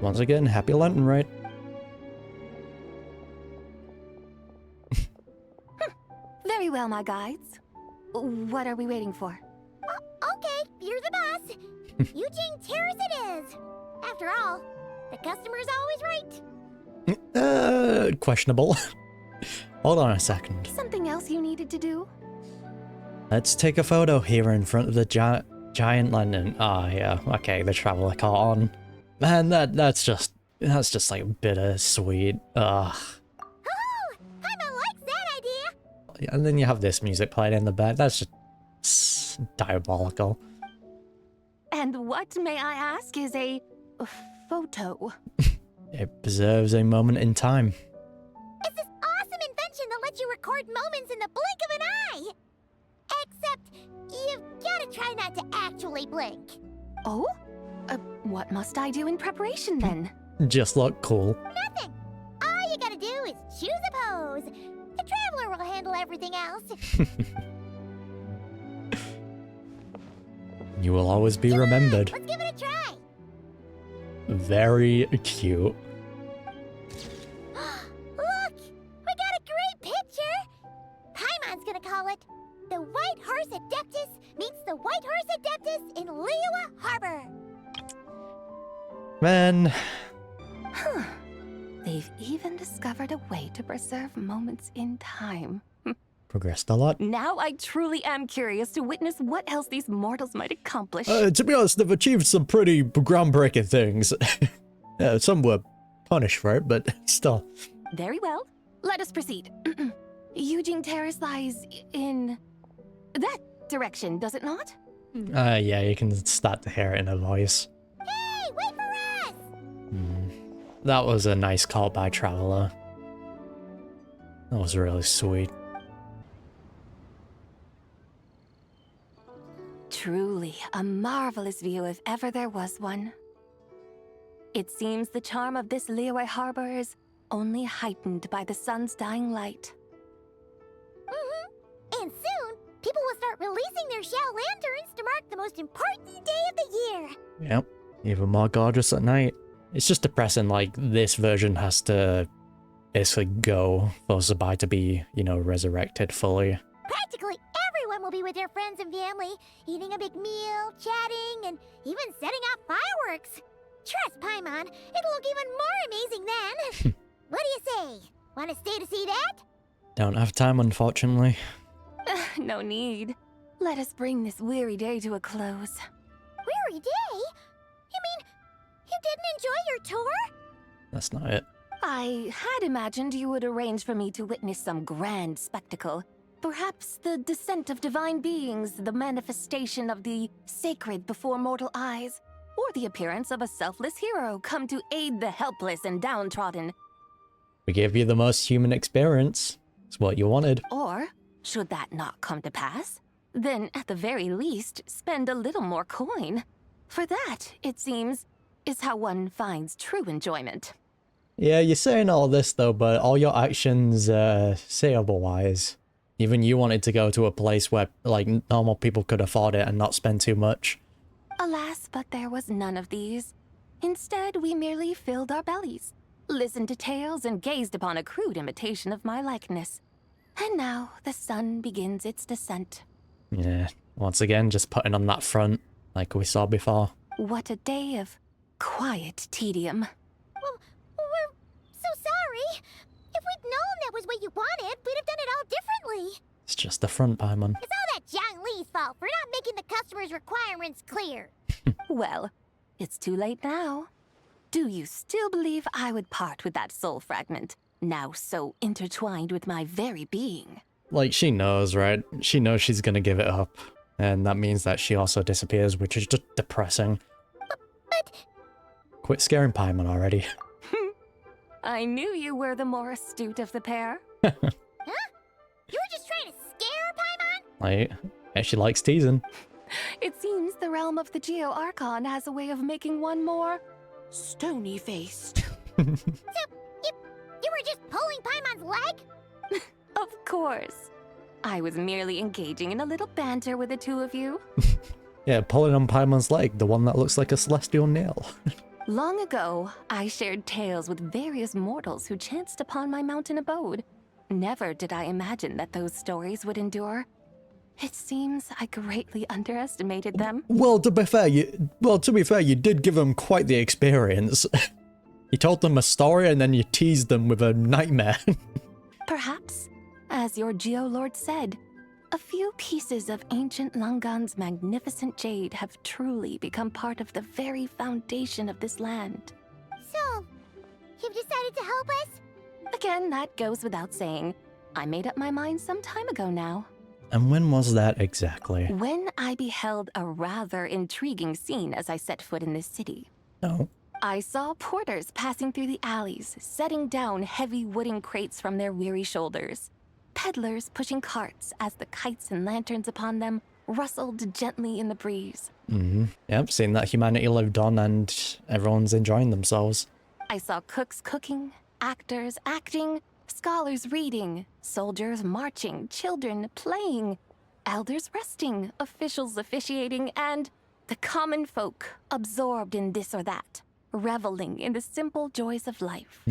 Once again, happy Lantern Rite. Very well, my guides. What are we waiting for? Okay, you're the boss. Eugene Terrace it is. After all, The customer's always right. Questionable. Hold on a second. Something else you needed to do? Let's take a photo here in front of the giant lantern. Ah, yeah. Okay, the traveler caught on. Man, that's just like bittersweet. Ugh. Oh, Paimon likes that idea. And then you have this music playing in the back. That's just diabolical. And what, may I ask, is a photo? It preserves a moment in time. It's this awesome invention that lets you record moments in the blink of an eye. Except, you've gotta try not to actually blink. Oh? What must I do in preparation then? Just look cool. Nothing. All you gotta do is choose a pose. The traveler will handle everything else. You will always be remembered. Let's give it a try. Very cute. Look! We got a great picture! Paimon's gonna call it The White Horse Adeptus Meets the White Horse Adeptus in Liyue Harbor. Man. Huh. They've even discovered a way to preserve moments in time. Progressed a lot. Now I truly am curious to witness what else these mortals might accomplish. To be honest, they've achieved some pretty groundbreaking things. Some were punished for it, but still. Very well. Let us proceed. Eugene Terrace lies in that direction, does it not? Yeah, you can start to hear it in her voice. Hey, wait for us! That was a nice call by Traveler. That was really sweet. Truly a marvelous view if ever there was one. It seems the charm of this Liyue Harbor is only heightened by the sun's dying light. And soon, people will start releasing their shell lanterns to mark the most important day of the year. Yep, even more gorgeous at night. It's just depressing, like, this version has to basically go for Zibai to be, you know, resurrected fully. Practically everyone will be with their friends and family, eating a big meal, chatting, and even setting off fireworks. Trust Paimon, it'll look even more amazing then. What do you say? Want to stay to see that? Don't have time, unfortunately. No need. Let us bring this weary day to a close. Weary day? You mean you didn't enjoy your tour? That's not it. I had imagined you would arrange for me to witness some grand spectacle. Perhaps the descent of divine beings, the manifestation of the sacred before mortal eyes, or the appearance of a selfless hero come to aid the helpless and downtrodden. We gave you the most human experience. It's what you wanted. Or, should that not come to pass, then at the very least, spend a little more coin. For that, it seems, is how one finds true enjoyment. Yeah, you're saying all this though, but all your actions say otherwise. Even you wanted to go to a place where, like, normal people could afford it and not spend too much. Alas, but there was none of these. Instead, we merely filled our bellies, listened to tales, and gazed upon a crude imitation of my likeness. And now the sun begins its descent. Yeah, once again, just putting on that front, like we saw before. What a day of quiet tedium. Well, we're so sorry. If we'd known that was what you wanted, we'd have done it all differently. It's just the front, Paimon. It's all that Zhang Li's fault for not making the customer's requirements clear. Well, it's too late now. Do you still believe I would part with that soul fragment, now so intertwined with my very being? Like, she knows, right? She knows she's gonna give it up. And that means that she also disappears, which is just depressing. But... Quit scaring Paimon already. I knew you were the more astute of the pair. Huh? You were just trying to scare Paimon? Like, yeah, she likes teasing. It seems the realm of the Geo-Archon has a way of making one more stony-faced. So, you were just pulling Paimon's leg? Of course. I was merely engaging in a little banter with the two of you. Yeah, pulling on Paimon's leg, the one that looks like a celestial nail. Long ago, I shared tales with various mortals who chanced upon my mountain abode. Never did I imagine that those stories would endure. It seems I greatly underestimated them. Well, to be fair, you did give them quite the experience. You told them a story and then you teased them with a nightmare. Perhaps, as your Geolord said, a few pieces of ancient Langan's magnificent jade have truly become part of the very foundation of this land. So, you've decided to help us? Again, that goes without saying. I made up my mind some time ago now. And when was that exactly? When I beheld a rather intriguing scene as I set foot in this city. Oh. I saw porters passing through the alleys, setting down heavy wooden crates from their weary shoulders. Peddlers pushing carts as the kites and lanterns upon them rustled gently in the breeze. Yep, seeing that humanity lived on and everyone's enjoying themselves. I saw cooks cooking, actors acting, scholars reading, soldiers marching, children playing, elders resting, officials officiating, and the common folk absorbed in this or that, reveling in the simple joys of life.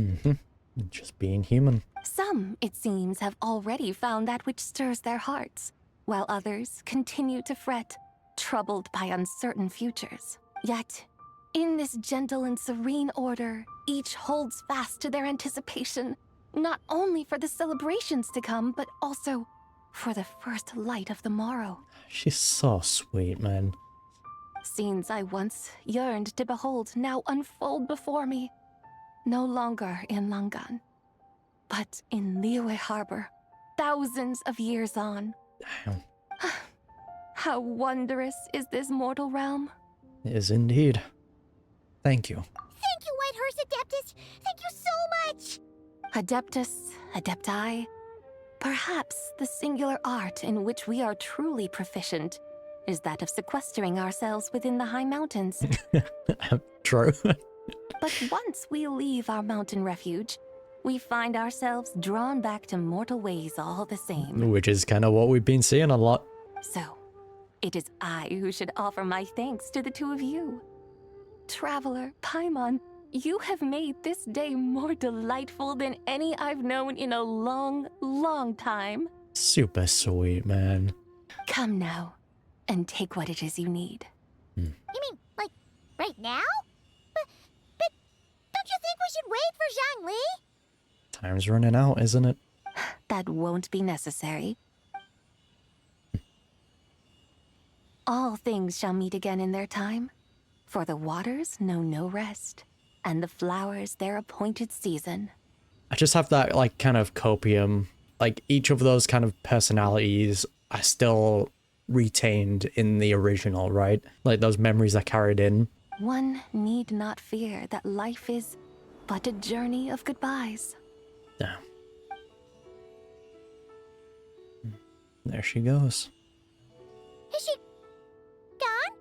Just being human. Some, it seems, have already found that which stirs their hearts, while others continue to fret, troubled by uncertain futures. Yet, in this gentle and serene order, each holds fast to their anticipation, not only for the celebrations to come, but also for the first light of the morrow. She's so sweet, man. Scenes I once yearned to behold now unfold before me, no longer in Langan, but in Liyue Harbor, thousands of years on. Damn. How wondrous is this mortal realm? It is indeed. Thank you. Thank you, Whitehorse Adeptus! Thank you so much! Adeptus, Adepti, perhaps the singular art in which we are truly proficient is that of sequestering ourselves within the high mountains. True. But once we leave our mountain refuge, we find ourselves drawn back to mortal ways all the same. Which is kind of what we've been seeing a lot. So, it is I who should offer my thanks to the two of you. Traveler, Paimon, you have made this day more delightful than any I've known in a long, long time. Super sweet, man. Come now, and take what it is you need. You mean, like, right now? But don't you think we should wait for Zhongli? Time's running out, isn't it? That won't be necessary. All things shall meet again in their time, for the waters know no rest, and the flowers their appointed season. I just have that, like, kind of copium. Like, each of those kind of personalities are still retained in the original, right? Like, those memories are carried in. One need not fear that life is but a journey of goodbyes. Yeah. There she goes. Is she gone?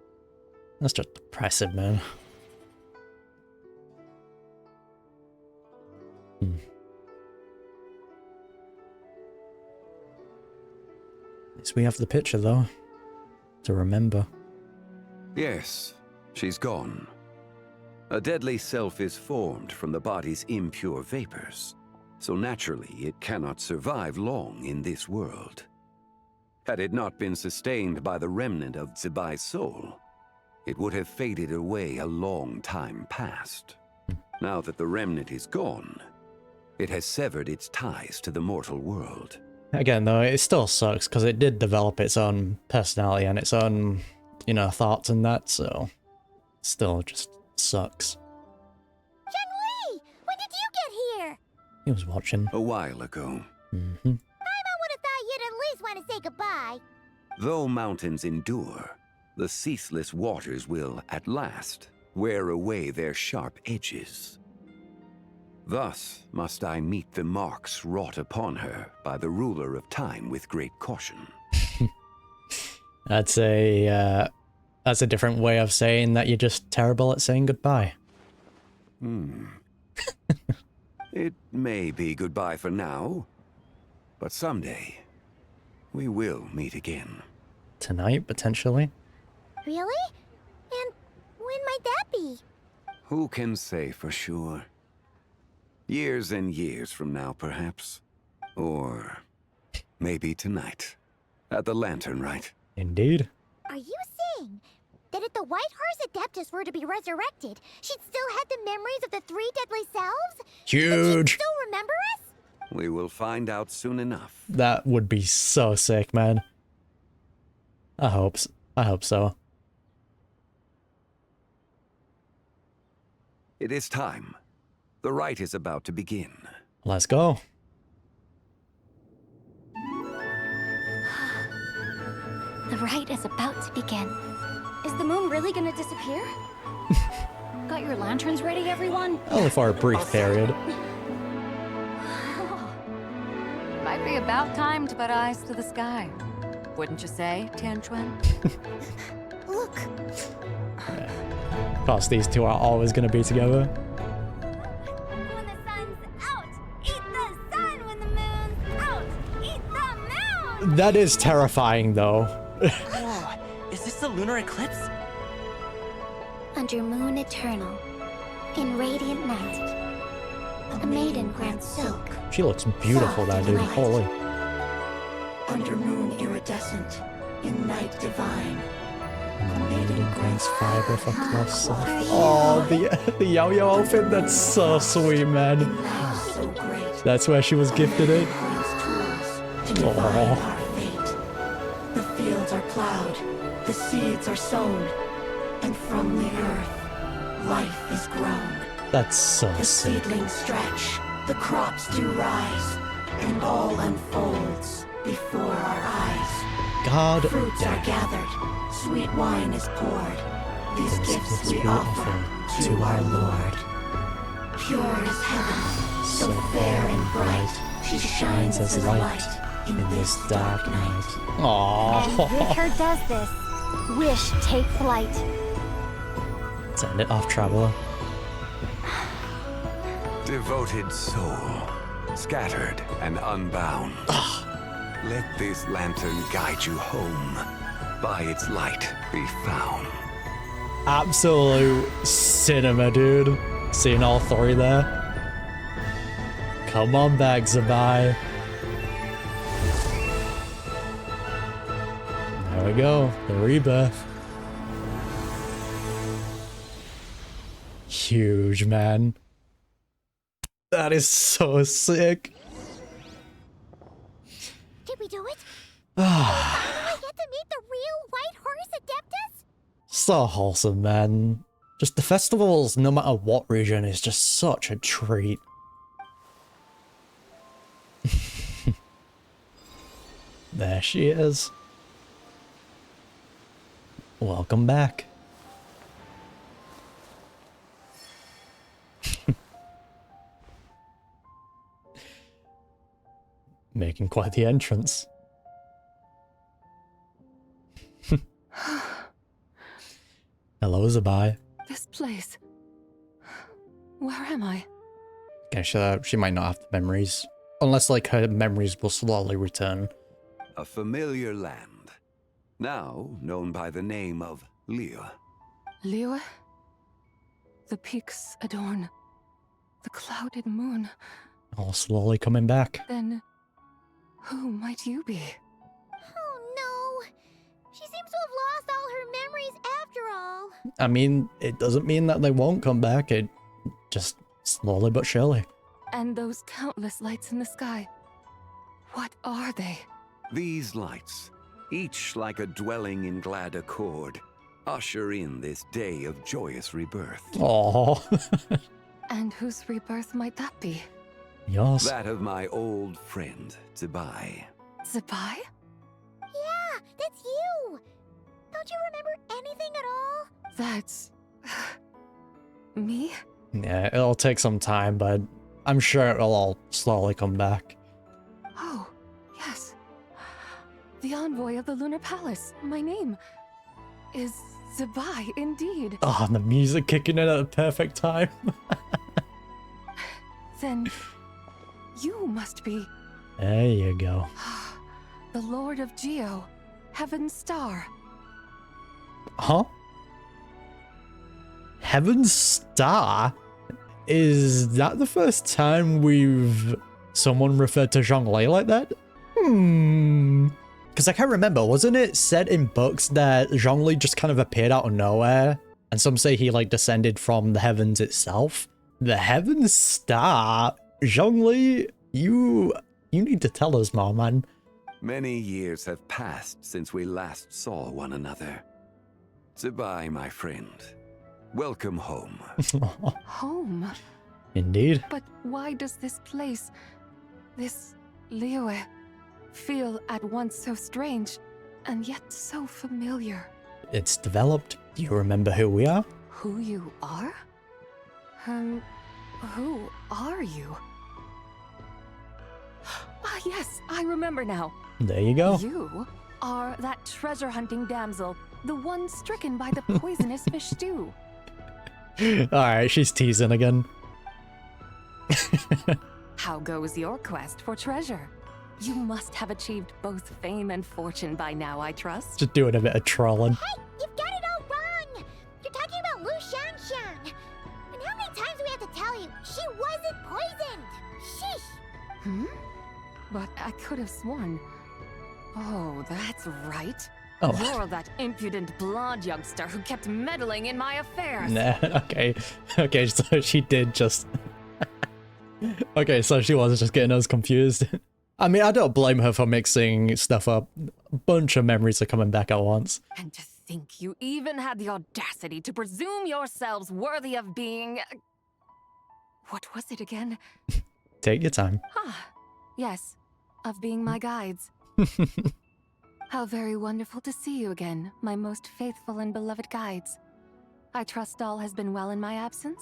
That's just depressive, man. At least we have the picture, though, to remember. Yes, she's gone. A deadly self is formed from the body's impure vapors, so naturally it cannot survive long in this world. Had it not been sustained by the remnant of Zibai's soul, it would have faded away a long time past. Now that the remnant is gone, it has severed its ties to the mortal world. Again, though, it still sucks, because it did develop its own personality and its own, you know, thoughts and that, so... Still just sucks. Zhongli! When did you get here? He was watching. A while ago. Paimon would have thought you'd at least want to say goodbye. Though mountains endure, the ceaseless waters will, at last, wear away their sharp edges. Thus must I meet the marks wrought upon her by the ruler of time with great caution. That's a different way of saying that you're just terrible at saying goodbye. It may be goodbye for now, but someday we will meet again. Tonight, potentially? Really? And when might that be? Who can say for sure? Years and years from now, perhaps. Or maybe tonight. At the lantern, right? Indeed. Are you saying that if the White Horse Adeptus were to be resurrected, she'd still have the memories of the 3 deadly selves? Huge. She'd still remember us? We will find out soon enough. That would be so sick, man. I hope so. It is time. The rite is about to begin. Let's go. The rite is about to begin. Is the moon really gonna disappear? Got your lanterns ready, everyone? Only for a brief period. Might be about time to put eyes to the sky. Wouldn't you say, Tianchuan? Look, Of course, these two are always going to be together. When the sun's out, eat the sun. When the moon's out, eat the moon. That is terrifying, though. Whoa, is this the lunar eclipse? Under moon eternal, in radiant night, a maiden grants silk. She looks beautiful, that dude. Holy. Under moon iridescent, in night divine, a maiden Grants fiber for cloth. Oh, the yo-yo outfit, that's so sweet, man. so great, That's where she was gifted it. to divine our fate. The fields are plowed, the seeds are sown, and from the earth, life is grown. That's so The sick. seedlings stretch, the crops do rise, and all unfolds before our eyes. God Fruits are damn. gathered, sweet wine is poured. These These gifts we offer to our Lord. Pure as heaven, so fair and bright, she shines as a light in this dark night. Aww. Her does this. Wish take flight. Send it off, traveler. Devoted soul, scattered and unbound. Let this lantern guide you home. By its light be found. Absolute cinema, dude. Seeing all three there. Come on back, Zibai. There we go. The rebirth. Huge, man. That is so sick. did we do it? Did we get to meet the real White Horse Adeptus? So wholesome, man. Just the festivals, no matter what region, is just such a treat. There she is. Welcome back. Making quite the entrance. Hello, Zibai. This place. Where am I? Okay, she might not have the memories. Unless, like, her memories will slowly return. A familiar land, now known by the name of Liyue. Liyue? The peaks adorn the clouded moon. All slowly coming back. Then, who might you be? Oh no! She seems to have lost all her memories after all. I mean, it doesn't mean that they won't come back. It just slowly but surely. And those countless lights in the sky. What are they? These lights, each like a dwelling in glad accord, usher in this day of joyous rebirth. Aww. And whose rebirth might that be? Yours. That of my old friend, Zibai. Zibai? Yeah, that's you! Don't you remember anything at all? That's... me? Yeah, it'll take some time, but I'm sure it'll all slowly come back. Oh, yes. The envoy of the Lunar Palace. My name is Zibai, indeed. Oh, and the music kicking in at the perfect time. Then you must be There you go. the Lord of Geo, Heaven's Star. Huh? Heaven's Star? Is that the first time someone referred to Zhongli like that? Because Because I can't remember, wasn't it said in books that Zhongli just kind of appeared out of nowhere? And some say he like descended from the heavens itself. The heavens star? Zhongli, you need to tell us more, man. Many years have passed since we last saw one another. Zibai, my friend. Welcome home. Home? Indeed. But why does this place, this Liyue, feel at once so strange and yet so familiar? It's developed. Do you remember who we are? Who you are? Who are you? Ah, yes, I remember now. There you go. You are that treasure-hunting damsel, the one stricken by the poisonous fish stew. Alright, she's teasing again. How goes your quest for treasure? You must have achieved both fame and fortune by now, I trust. Just doing a bit of trolling. Hey, you've got it all wrong! You're talking about Lu Shanshan. And how many times do we have to tell you? She wasn't poisoned! Sheesh! Hmm? But I could have sworn. Oh, that's right. Oh. You're that impudent blonde youngster who kept meddling in my affairs. Nah, okay. Okay, so she did just... Okay, so she was just getting us confused. I mean, I don't blame her for mixing stuff up. A bunch of memories are coming back at once. And to think you even had the audacity to presume yourselves worthy of being... What was it again? Take your time. Ah, yes, of being my guides. How very wonderful to see you again, my most faithful and beloved guides. I trust all has been well in my absence?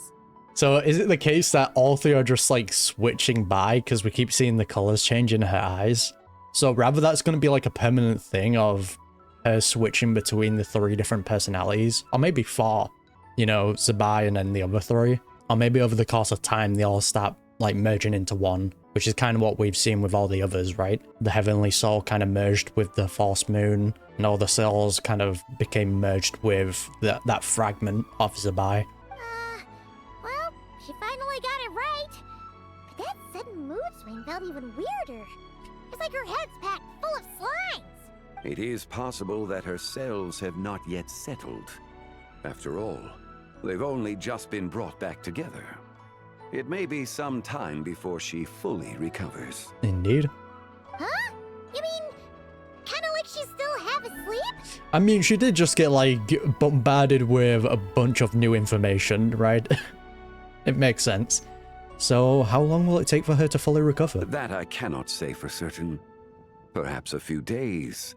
So is it the case that all three are just like switching by because we keep seeing the colors change in her eyes? So rather that's going to be like a permanent thing of her switching between the three different personalities, or maybe four, you know, Zibai and then the other three. Or maybe over the course of time they all start like merging into one, which is kind of what we've seen with all the others, right? The Heavenly Soul kind of merged with the False Moon, and all the souls kind of became merged with that fragment of Zibai. Well, she finally got it right. But that sudden mood swing felt even weirder. It's like her head's packed full of slimes. It is possible that her cells have not yet settled. After all, they've only just been brought back together. It may be some time before she fully recovers. Indeed. Huh? You mean, kind of like she's still half asleep? I mean, she did just get like bombarded with a bunch of new information, right? It makes sense. So how long will it take for her to fully recover? That I cannot say for certain. Perhaps a few days.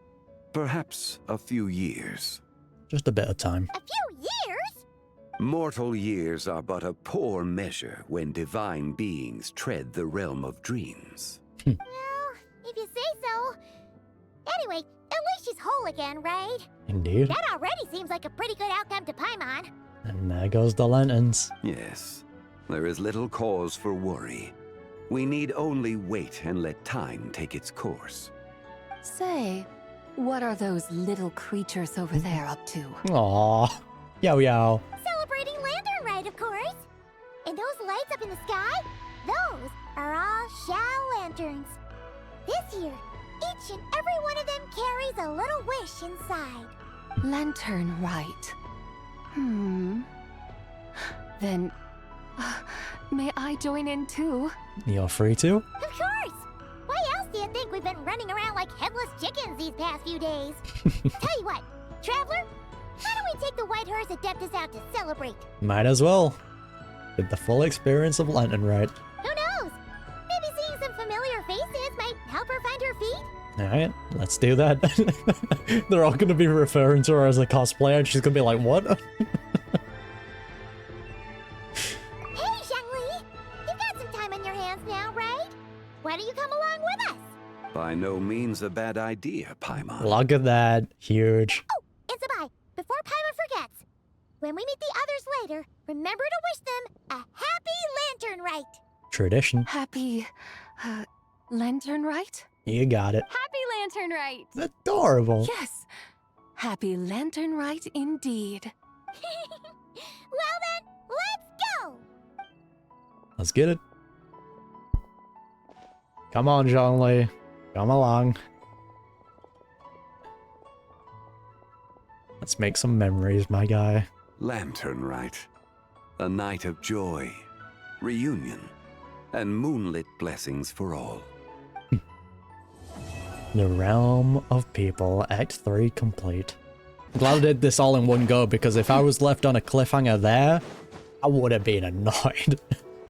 Perhaps a few years. Just a bit of time. A few years? Mortal years are but a poor measure when divine beings tread the realm of dreams. Well, if you say so. Anyway, at least she's whole again, right? Indeed. That already seems like a pretty good outcome to Paimon. And there goes the lanterns. Yes, there is little cause for worry. We need only wait and let time take its course. Say, what are those little creatures over there up to? Aww. Yow yow. Celebrating Lantern Rite, of course. And those lights up in the sky, those are all Shao lanterns. This year, each and every one of them carries a little wish inside. Lantern Rite. Then, may I join in too? You're free to? Of course! Why else do you think we've been running around like headless chickens these past few days? Tell you what, Traveler, why don't we take the White Horse Adeptus out to celebrate? Might as well. With the full experience of Lantern Rite. Who knows? Maybe seeing some familiar faces might help her find her feet? Alright, let's do that. They're all gonna be referring to her as a cosplayer and she's gonna be like, what? Hey, Zhongli! You've got some time on your hands now, right? Why don't you come along with us? By no means a bad idea, Paimon. Look at that. Huge. Oh, and Zibai, before Paimon forgets, when we meet the others later, remember to wish them a happy Lantern Rite. Tradition. Happy, Lantern Rite? You got it. Happy Lantern Rite! Adorable. Yes. Happy Lantern Rite indeed. Well then, let's go! Let's get it. Come on, Zhongli. Come along. Let's make some memories, my guy. Lantern Rite. A night of joy, reunion, and moonlit blessings for all. The Realm of People, Act 3 complete. I'm glad I did this all in one go, because if I was left on a cliffhanger there, I would have been annoyed.